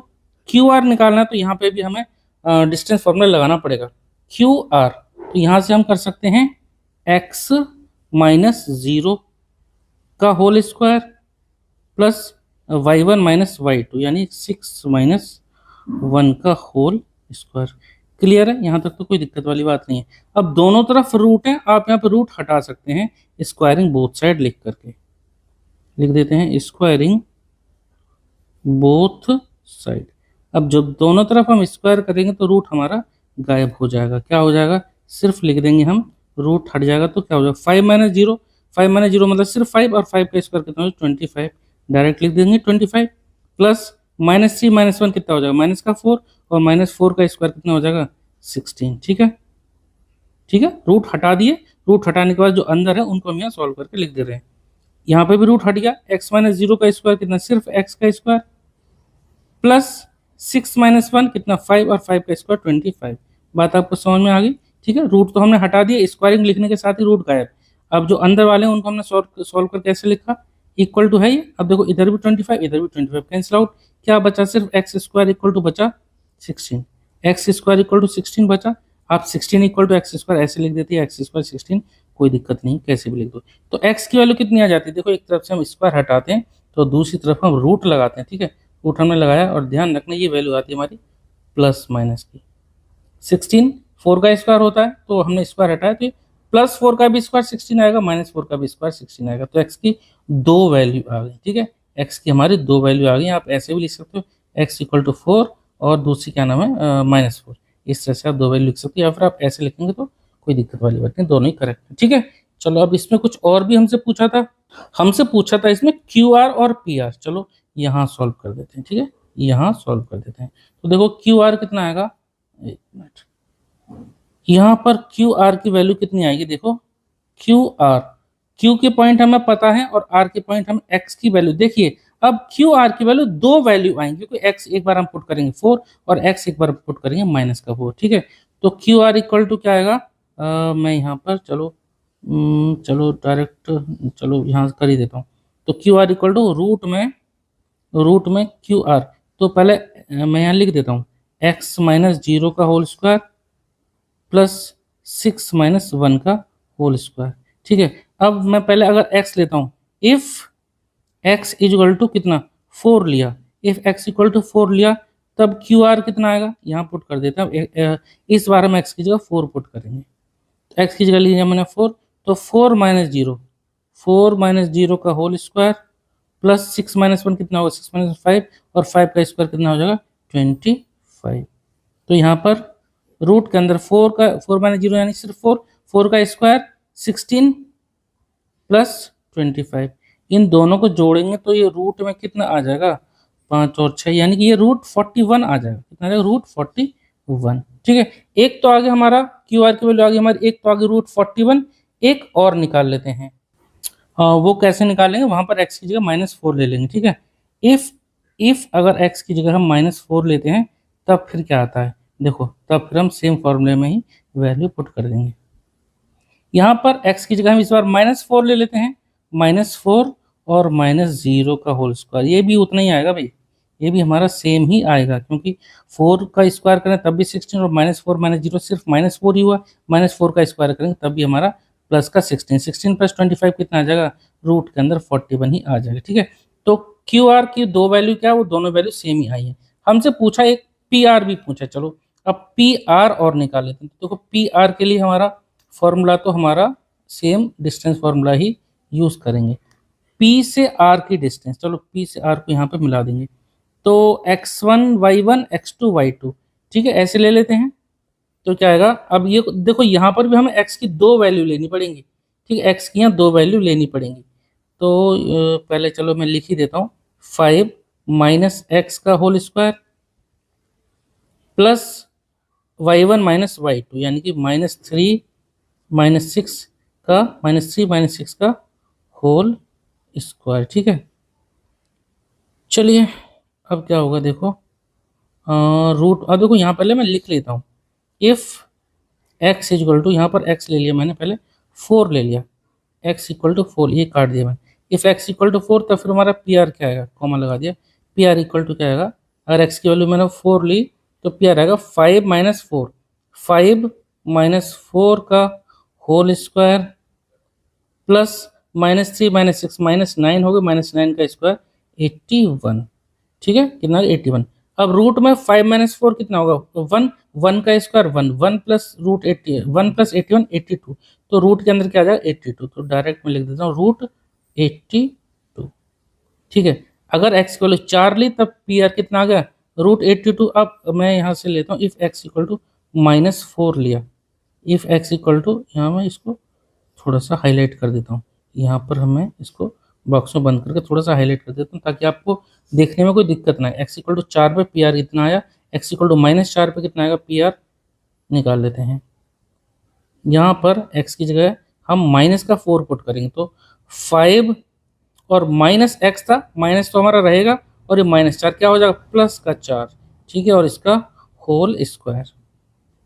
क्यू आर निकालना है, तो यहाँ पे भी हमें डिस्टेंस फॉर्मूला लगाना पड़ेगा क्यू आर। तो यहाँ से हम कर सकते हैं x माइनस 0 का whole square plus y1 minus y2, यानी 6 माइनस 1 का होल स्क्वायर। क्लियर है, यहाँ तक तो कोई दिक्कत वाली बात नहीं है। अब दोनों तरफ रूट है, आप यहाँ पे रूट हटा सकते हैं स्क्वायरिंग बोथ साइड लिख करके, लिख देते हैं स्क्वायरिंग बोथ साइड। अब जब दोनों तरफ हम स्क्वायर करेंगे तो रूट हमारा गायब हो जाएगा, क्या हो जाएगा, सिर्फ लिख देंगे हम, रूट हट जाएगा तो क्या हो जाएगा 5 माइनस 0, 5 माइनस 0 मतलब सिर्फ 5, और 5 का स्क्वायर कितना हो 25, डायरेक्ट लिख देंगे 25 प्लस -3 - 1 कितना हो जाएगा माइनस का 4, और -4 का स्क्वायर कितना हो जाएगा 16। ठीक है, ठीक है, रूट हटा दिए। रूट हटाने के बाद जो अंदर है उनको हम यहाँ सॉल्व करके लिख दे रहे हैं। यहाँ पे भी रूट हट गया, x माइनस 0 का स्क्वायर कितना, सिर्फ x का स्क्वायर प्लस 6 माइनस 1 कितना 5, और 5 का स्क्वायर 25। बात आपको समझ में आ गई। ठीक है, रूट तो हमने हटा दिया, स्क्वायरिंग लिखने के साथ ही रूट गायब। अब जो अंदर वाले हैं उनको हमने सॉल्व करके ऐसे लिखा, इक्वल टू है ये। अब देखो इधर भी 25, इधर भी 25, कैंसिल आउट, क्या बचा, सिर्फ एक्स स्क्वायर इक्वल टू बचा 16, एक्स स्क्वायर इक्वल टू 16 बचा। आप 16 इक्वल टू एक्स स्क्वायर ऐसे लिख देती है, एक्स स्क्वायर 16, कोई दिक्कत नहीं, कैसे भी लिख दो। तो एक्स की वैल्यू कितनी आ जाती है, देखो एक तरफ से हम स्क्वायर हटाते हैं तो दूसरी तरफ हम रूट लगाते हैं। ठीक है, रूट हमने लगाया, और ध्यान रखना ये वैल्यू आती है हमारी प्लस माइनस की। 16 4 का स्क्वायर होता है, तो हमने स्क्वायर हटाया, तो प्लस 4 का भी स्क्वायर 16 आएगा, -4 का भी स्क्वायर 16 आएगा। तो एक्स की दो वैल्यू आ गई। ठीक है, एक्स की हमारी दो वैल्यू आ गई। आप ऐसे भी लिख सकते हो, एक्स इक्वल टू 4 और दूसरी क्या नाम है -4, इस तरह से आप दो वैल्यू लिख सकते हो, या फिर आप ऐसे लिखेंगे तो कोई दिक्कत वाली बात नहीं, दोनों ही करेक्ट है। ठीक है, चलो अब इसमें कुछ और भी हमसे पूछा था इसमें क्यू आर और पी आर। चलो यहाँ सॉल्व कर देते हैं। ठीक है, यहाँ सॉल्व कर देते हैं। तो देखो क्यू आर कितना आएगा, एक मिनट, यहाँ पर क्यू आर की वैल्यू कितनी आएगी, देखो क्यू आर, क्यू के पॉइंट हमें पता है और आर के पॉइंट हम एक्स की वैल्यू, देखिए अब क्यू आर की वैल्यू दो वैल्यू आएंगी, क्योंकि एक्स एक बार हम पुट करेंगे 4 और एक्स एक बार पुट करेंगे -4। ठीक है, तो क्यू आर इक्वल टू क्या आएगा, मैं यहाँ पर चलो डायरेक्ट, चलो यहाँ कर ही देता हूँ। तो Q R equal to root में क्यू आर, तो पहले मैं यहाँ लिख देता हूँ x माइनस 0 का होल स्क्वायर प्लस 6 माइनस 1 का होल स्क्वायर। ठीक है, अब मैं पहले अगर x लेता हूँ, इफ x इक्वल टू कितना 4 लिया, इफ x इक्वल टू 4 लिया, तब क्यू आर कितना आएगा, यहाँ पुट कर देता हूँ। इस बार हम x की जगह 4 पुट करेंगे, तो x की जगह लिया मैंने 4, तो 4 माइनस 0 का होल स्क्वायर प्लस 6 माइनस 1 कितना होगा 6 माइनस 5, और 5 का स्क्वायर कितना हो जाएगा 25। तो यहाँ पर रूट के अंदर 4 माइनस 0 यानी सिर्फ 4 का स्क्वायर 16 प्लस 25, इन दोनों को जोड़ेंगे तो ये रूट में कितना आ जाएगा, 5 और 6, यानी कि ये रूट 41 आ जाएगा। कितना आ जाएगा, रूट 41। ठीक है, एक तो आगे हमारा क्यू आर की वैल्यू आ गई हमारी, एक तो आगे रूट 41। एक और निकाल लेते हैं। वो कैसे निकालेंगे, वहां पर x की जगह -4 ले लेंगे। ठीक है, इफ अगर x की जगह हम -4 लेते हैं तब फिर क्या आता है, देखो तब फिर हम सेम फॉर्मूले में ही वैल्यू पुट कर देंगे। यहाँ पर x की जगह हम इस बार -4 ले लेते हैं, -4 और -0 का होल स्क्वायर, ये भी उतना ही आएगा भाई, ये भी हमारा सेम ही आएगा, क्योंकि 4 का स्क्वायर करें तब भी 16 और -4 -0 सिर्फ -4 ही हुआ, -4 का स्क्वायर करेंगे तब भी हमारा प्लस का 16 प्लस 25 कितना आ जाएगा, रूट के अंदर 41 ही आ जाएगा। ठीक है, तो क्यू आर की दो वैल्यू क्या है, वो दोनों वैल्यू सेम ही आई है। हमसे पूछा एक पी आर भी पूछा, चलो अब पी आर और निकाल लेते हैं। देखो पी आर के लिए हमारा फॉर्मूला तो हमारा सेम डिस्टेंस फॉर्मूला ही यूज करेंगे। P से R की डिस्टेंस, चलो P से R को यहाँ पे मिला देंगे, तो x1 y1 x2 y2, ठीक है, ऐसे ले लेते हैं। तो क्या आएगा, अब ये देखो यहाँ पर भी हमें x की दो वैल्यू लेनी पड़ेंगी। ठीक है, x की यहाँ दो वैल्यू लेनी पड़ेंगी। तो पहले चलो मैं लिख ही देता हूँ, 5 माइनस एक्स का whole square plus y1 minus y2, यानी कि -3 -6 का -3 -6 का होल स्क्वायर। ठीक है, चलिए अब क्या होगा देखो, रूट, अब देखो यहाँ पहले मैं लिख लेता हूँ, इफ x इक्वल टू, यहाँ पर x ले लिया मैंने पहले, 4 ले लिया, x इक्वल टू 4, ये काट दिया मैंने। इफ x इक्वल टू 4 तब फिर हमारा पी आर क्या आएगा, कॉमा लगा दिया, पी आर इक्वल टू क्या आएगा, अगर x की वैल्यू मैंने 4 ली तो पी आर आएगा 5 माइनस 4, 5 माइनस 4 का होल स्क्वायर प्लस -3 -6 -9 हो गया, -9 का स्क्वायर 81। ठीक है, कितना 81। अब रूट में 5 -4 कितना होगा, तो 1, 1 का स्क्वायर 1, 1 प्लस रूट 80, 1 प्लस 81 82, तो रूट के अंदर क्या आ जाएगा 82, तो डायरेक्ट में लिख देता हूँ रूट 82। ठीक है, अगर x इक्वल 4 ली तब पी आर कितना आ गया, रूट 82। अब मैं यहाँ से लेता हूँ, इफ x इक्वल टू -4 लिया, इफ x इक्वल टू, यहाँ मैं इसको थोड़ा सा हाईलाइट कर देता हूँ, यहाँ पर हमें इसको बॉक्स में बंद करके थोड़ा सा हाईलाइट कर देता हूँ ताकि आपको देखने में कोई दिक्कत ना आए। x इक्वल टू 4 पे पी आर कितना आया, x इक्वल टू -4 पे कितना आएगा पी आर, निकाल लेते हैं। यहाँ पर x की जगह हम माइनस का 4 पुट करेंगे, तो 5 और माइनस एक्स था, माइनस तो हमारा रहेगा, और ये -4 क्या हो जाएगा, प्लस का 4। ठीक है, और इसका होल स्क्वायर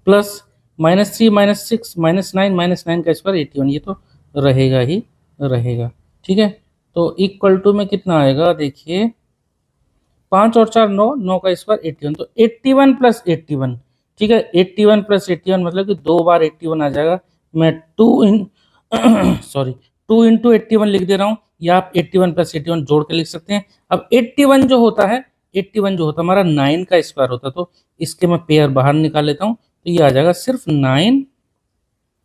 प्लस -3 -6 -9 का स्क्वायर 81, ये तो रहेगा ही रहेगा। ठीक है, तो इक्वल टू में कितना आएगा देखिए, 5 और 4 9, 9 का स्क्वायर 81, तो 81 प्लस 81। ठीक है, 81 प्लस 81 मतलब कि 2 बार 81 आ जाएगा। मैं 2 इन सॉरी 2 इंटू 81 लिख दे रहा हूँ, या आप 81 प्लस 81 जोड़ के लिख सकते हैं। अब 81 जो होता है, 81 जो होता है हमारा 9 का स्क्वायर होता है, तो इसके मैं पेयर बाहर निकाल लेता हूँ, तो ये आ जाएगा सिर्फ 9,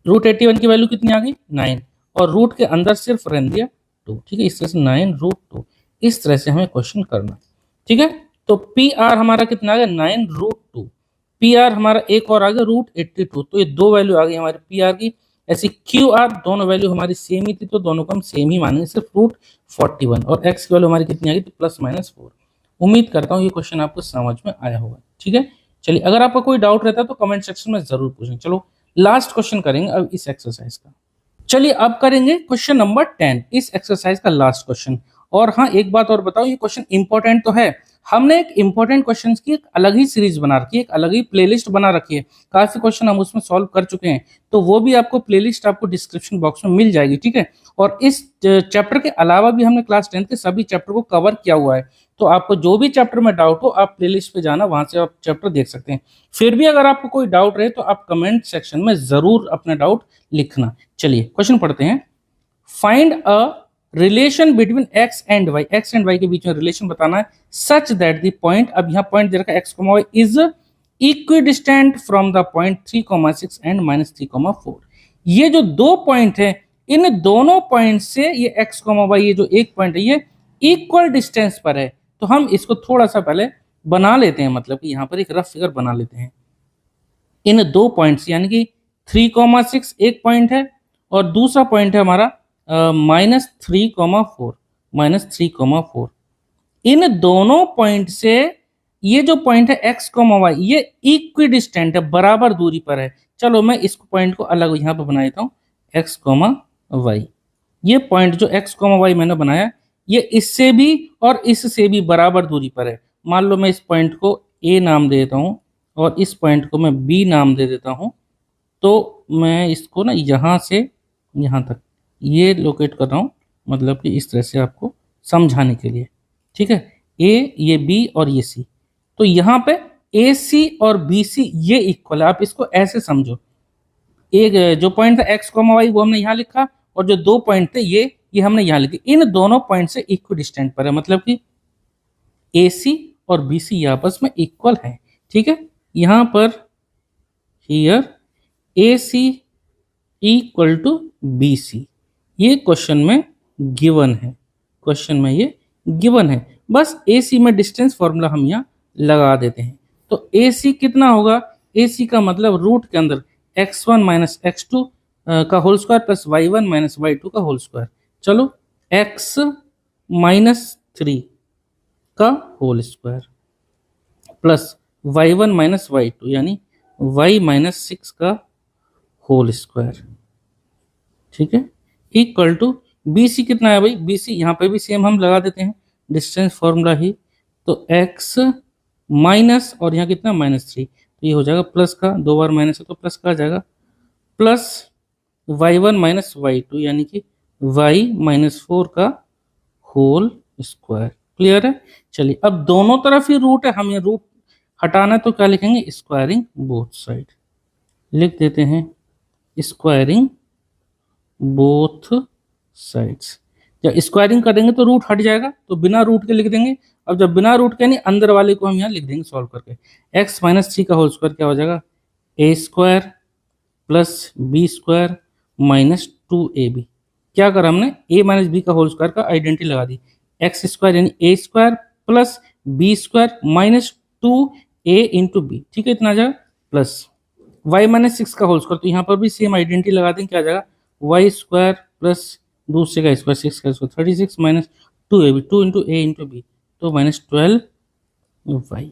रूट 81 की वैल्यू कितनी आ गई 9, और रूट के अंदर सिर्फ रहने दिया 2। ठीक है, इस तरह से 9 रूट 2, इस तरह से हमें क्वेश्चन करना। ठीक है, तो पी आर हमारा कितना आ गया 9 रूट 2, पी आर हमारा एक और आ गया रूट 82, तो ये दो वैल्यू आ गई हमारी पी आर की। ऐसी क्यू आर दोनों वैल्यू हमारी सेम ही थी, तो दोनों को हम सेम ही मानेंगे, सिर्फ रूट 41, और एक्स की वैल्यू हमारी कितनी आ गई, प्लस -4। उम्मीद करता हूँ ये क्वेश्चन आपको समझ में आया होगा। ठीक है, चलिए अगर आपका कोई डाउट रहता है तो कमेंट सेक्शन में जरूर पूछें। चलो लास्ट क्वेश्चन करेंगे अब इस एक्सरसाइज का। चलिए अब करेंगे क्वेश्चन नंबर 10, इस एक्सरसाइज का लास्ट क्वेश्चन। और हाँ, एक बात और बताओ, ये क्वेश्चन इंपॉर्टेंट तो है, हमने एक इंपॉर्टेंट क्वेश्चंस की एक अलग ही सीरीज बना रखी है, एक अलग ही प्लेलिस्ट बना रखी है, काफी क्वेश्चन हम उसमें सॉल्व कर चुके हैं, तो वो भी आपको प्लेलिस्ट आपको डिस्क्रिप्शन बॉक्स में मिल जाएगी। ठीक है, और इस चैप्टर के अलावा भी हमने क्लास 10 के सभी चैप्टर को कवर किया हुआ है, तो आपको जो भी चैप्टर में डाउट हो आप प्लेलिस्ट पे जाना, वहां से आप चैप्टर देख सकते हैं। फिर भी अगर आपको कोई डाउट रहे तो आप कमेंट सेक्शन में जरूर अपना डाउट लिखना। चलिए क्वेश्चन पढ़ते हैं। Find a relation between x and y, x and y के बीच में रिलेशन बताना है, सच दैट द पॉइंट, अब यहाँ पॉइंट दे रखा है x comma y, is equidistant from the point 3,6 and -3,4। ये जो दो पॉइंट है, इन दोनों पॉइंट से ये एक्स कॉमा वाई, ये जो एक पॉइंट है ये इक्वल डिस्टेंस पर है। तो हम इसको थोड़ा सा पहले बना लेते हैं, मतलब कि यहाँ पर एक रफ फिगर बना लेते हैं। इन दो पॉइंट्स यानी कि 3,6 एक पॉइंट है, और दूसरा पॉइंट है हमारा -3,4। -3, 4। इन दोनों पॉइंट से ये जो पॉइंट है x, y ये इक्विडिस्टेंट है, बराबर दूरी पर है। चलो मैं इस पॉइंट को अलग यहाँ पे बना देता हूँ, x, y। ये पॉइंट जो x, y मैंने बनाया, ये इससे भी और इससे भी बराबर दूरी पर है। मान लो मैं इस पॉइंट को a नाम दे देता हूँ और इस पॉइंट को मैं b नाम दे देता हूँ। तो मैं इसको ना यहाँ से यहाँ तक ये लोकेट कर रहा हूँ, मतलब कि इस तरह से आपको समझाने के लिए, ठीक है। ए, ये बी और ये सी, तो यहाँ पे ए सी और बी सी ये इक्वल है। आप इसको ऐसे समझो, एक जो पॉइंट था एक्स, वाई वो हमने यहाँ लिखा, और जो दो पॉइंट थे ये हमने यहाँ लिखे। इन दोनों पॉइंट से इक्विडिस्टेंट पर है, मतलब कि ए सी और बी सी आपस में इक्वल है, ठीक है। यहाँ पर here A C equal to B C, ये क्वेश्चन में गिवन है, क्वेश्चन में ये गिवन है। बस ए सी में डिस्टेंस फॉर्मूला हम यहाँ लगा देते हैं। तो ए सी कितना होगा, ए सी का मतलब रूट के अंदर x1 माइनस x2 का whole square plus y1 minus y2 का होल स्क्वायर। चलो x -3 का whole square plus y1 minus y2 यानी y -6 का होल स्क्वायर, ठीक है, इक्वल टू बी सी कितना है भाई, बी सी यहाँ पे भी सेम हम लगा देते हैं, डिस्टेंस फॉर्मूला ही। तो x माइनस और यहाँ कितना -3, तो ये हो जाएगा प्लस का, दो बार माइनस है तो प्लस का आ जाएगा, प्लस y1 माइनस y2 यानी कि y -4 का होल स्क्वायर। क्लियर है। चलिए अब दोनों तरफ ही रूट है, हमें रूट हटाना है तो क्या लिखेंगे, स्क्वायरिंग बोथ साइड लिख देते हैं, स्क्वायरिंग बोथ साइड्स। जब स्क्वायरिंग करेंगे तो रूट हट जाएगा, तो बिना रूट के लिख देंगे। अब जब बिना रूट के नहीं, अंदर वाले को हम यहाँ लिख देंगे सॉल्व करके। x -3 का होल स्क्वायर क्या हो जाएगा, a square plus B square minus 2ab। क्या करा हमने, a माइनस बी का होल स्क्वायर का आइडेंटिटी लगा दी, एक्स स्क्वायर यानी a square plus B square minus 2a into B, ठीक है, इतना आ जाएगा, प्लस y -6 का होल स्क्वायर, तो यहाँ पर भी सेम आइडेंटिटी लगा देंगे, क्या आ जाएगा y स्क्वायर प्लस दूसरे का स्क्वायर 6 का स्क्वायर 36 माइनस 2ab, 2 इंटू ए इंटू बी, तो -12y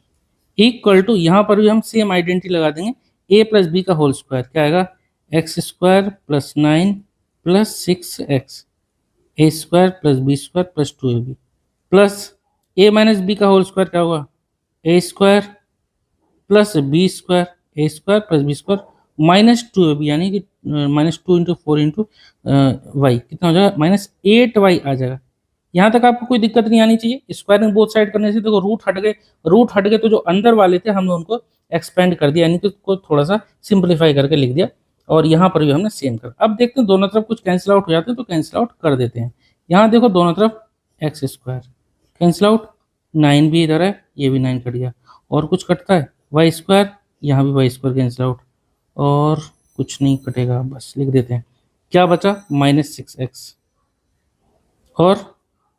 इक्वल टू, यहाँ पर भी हम सेम आइडेंटिटी लगा देंगे, a प्लस बी का होल स्क्वायर क्या आएगा, x square plus 9 plus 6x, a square plus B square plus 2ab, plus a minus B का होल स्क्वायर क्या होगा, a square plus B square, a square plus B square minus 2ab यानी कि -2 into 4 into Y कितना हो जाएगा, -8y आ जाएगा। यहाँ तक आपको कोई दिक्कत नहीं आनी चाहिए। स्क्वायरिंग बोथ साइड करने से देखो रूट हट गए, रूट हट गए तो जो अंदर वाले थे हमने उनको एक्सपेंड कर दिया, यानी कि उसको थोड़ा सा सिंप्लीफाई करके लिख दिया, और यहाँ पर भी हमने सेम कर। अब देखते हैं दोनों तरफ कुछ कैंसिल आउट हो जाते हैं तो कैंसिल आउट कर देते हैं। यहाँ देखो दोनों तरफ एक्स स्क्वायर कैंसिल आउट, 9 भी इधर है, ये भी 9 कट गया, और कुछ कटता है वाई स्क्वायर, यहाँ भी वाई स्क्वायर कैंसिल आउट, और कुछ नहीं कटेगा, बस लिख देते हैं। क्या बचा, -6x, और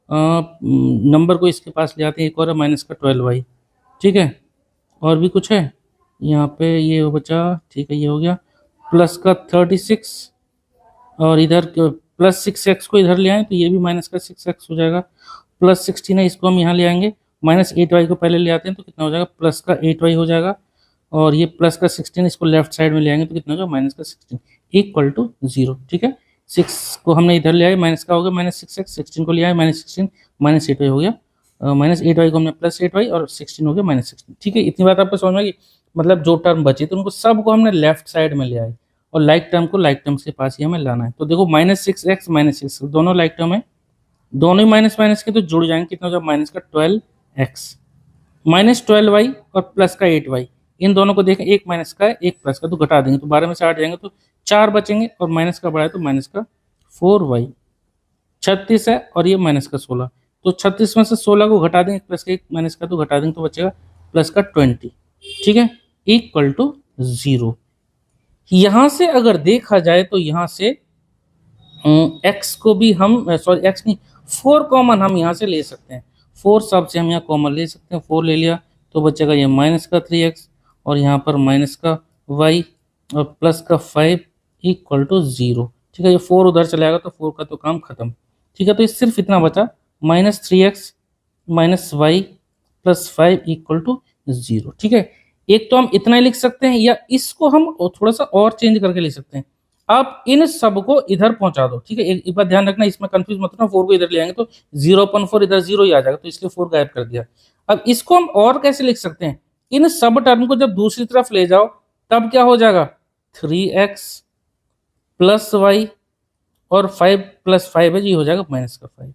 नंबर को इसके पास ले आते हैं, एक और है माइनस का 12y, ठीक है, और भी कुछ है यहाँ पे, ये बचा, ठीक है, ये हो गया, प्लस का 36, और इधर प्लस 6x को इधर ले आए तो ये भी माइनस का 6x हो जाएगा, प्लस 16 है, इसको हम यहाँ ले आएंगे, -8y को पहले ले आते हैं तो कितना हो जाएगा, प्लस का 8y हो जाएगा, और ये प्लस का 16 इसको लेफ्ट साइड में ले आएंगे तो कितना होगा, माइनस का 16 इक्वल टू 0, ठीक है। 6 को हमने इधर ले आए, माइनस का हो गया -6x, 16 को ले आए -16, -8y हो गया, -8y को हमने +8y, और 16 हो गया -16, ठीक है। इतनी बात आपको समझ में आई, मतलब जो टर्म बची तो उनको सबको हमने लेफ्ट साइड में ले आए, और लाइक टर्म को लाइक टर्म्स के पास ही हमें लाना है। तो देखो -6x -6 दोनों लाइक टर्म है, दोनों ही माइनस माइनस के तो जुड़ जाएंगे, कितना हो जाएगा, माइनस का 12x -12y और प्लस का 8y, इन दोनों को देखें, एक माइनस का है एक प्लस का, तो घटा देंगे तो 12 में से 8 जाएंगे तो 4 बचेंगे, और माइनस का बड़ा है तो माइनस का 4y, 36 है और ये माइनस का 16, तो 36 में से 16 को घटा देंगे, प्लस का एक माइनस का तो घटा देंगे तो बचेगा प्लस का 20, ठीक है, इक्वल टू 0। यहाँ से अगर देखा जाए तो यहाँ से x को भी हम सॉरी x नहीं 4 कॉमन हम यहाँ से ले सकते हैं, 4 सब से हम यहाँ कॉमन ले सकते हैं, 4 ले लिया तो बचेगा ये माइनस का 3x, और यहाँ पर माइनस का y और प्लस का 5 इक्वल टू 0, ठीक है। ये 4 उधर चले जाएगा तो 4 का तो काम खत्म, ठीक है। तो ये सिर्फ इतना बचा, -3x -y + 5 = 0। ठीक है, एक तो हम इतना ही लिख सकते हैं या इसको हम थोड़ा सा और चेंज करके लिख सकते हैं। आप इन सब को इधर पहुंचा दो। ठीक है, एक बात ध्यान रखना, इसमें कंफ्यूज मत होना, 4 को इधर ले आएंगे तो 0/4 इधर 0 ही आ जाएगा, तो इसलिए 4 गायब कर दिया। अब इसको हम और कैसे लिख सकते हैं, इन सब टर्म को जब दूसरी तरफ ले जाओ तब क्या हो जाएगा, 3x + y और 5 + 5 है जी, हो जाएगा -5।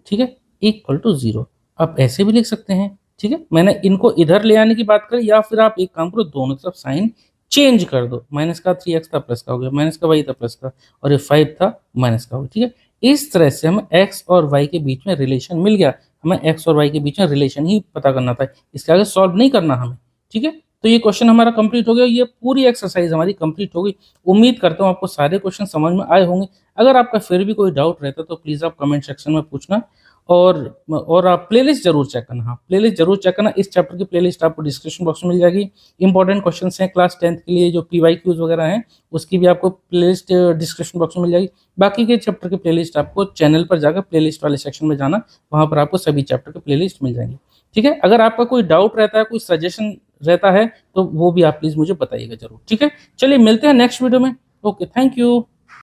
ठीक है, =0। आप ऐसे भी लिख सकते हैं। ठीक है, मैंने इनको इधर ले आने की बात करी, या फिर आप एक काम करो, दोनों तरफ साइन चेंज कर दो। माइनस का 3x था प्लस का हो गया, माइनस का y था प्लस का, और ये 5 था माइनस का हो गया। ठीक है, इस तरह से हमें x और y के बीच में रिलेशन मिल गया। हमें x और y के बीच में रिलेशन ही पता करना था, इसके आगे सॉल्व नहीं करना हमें। ठीक है, तो ये क्वेश्चन हमारा कंप्लीट हो गया, ये पूरी एक्सरसाइज हमारी कंप्लीट हो गई। उम्मीद करता हूँ आपको सारे क्वेश्चन समझ में आए होंगे। अगर आपका फिर भी कोई डाउट रहता तो प्लीज़ आप कमेंट सेक्शन में पूछना, और आप प्लेलिस्ट जरूर चेक करना। हाँ, प्लेलिस्ट जरूर चेक करना, इस चैप्टर की प्लेलिस्ट आपको डिस्क्रिप्शन बॉक्स में मिल जाएगी। इंपॉर्टेंट क्वेश्चंस हैं क्लास 10th के लिए, जो PYQs वगैरह हैं उसकी भी आपको प्लेलिस्ट डिस्क्रिप्शन बॉक्स में मिल जाएगी। बाकी के चैप्टर की प्लेलिस्ट आपको चैनल पर जाकर प्लेलिस्ट वाले सेक्शन में जाना, वहाँ पर आपको सभी चैप्टर की प्लेलिस्ट मिल जाएंगी। ठीक है, अगर आपका कोई डाउट रहता है, कोई सजेशन रहता है, तो वो भी आप प्लीज़ मुझे बताइएगा जरूर। ठीक है, चलिए मिलते हैं नेक्स्ट वीडियो में। Okay, thank you.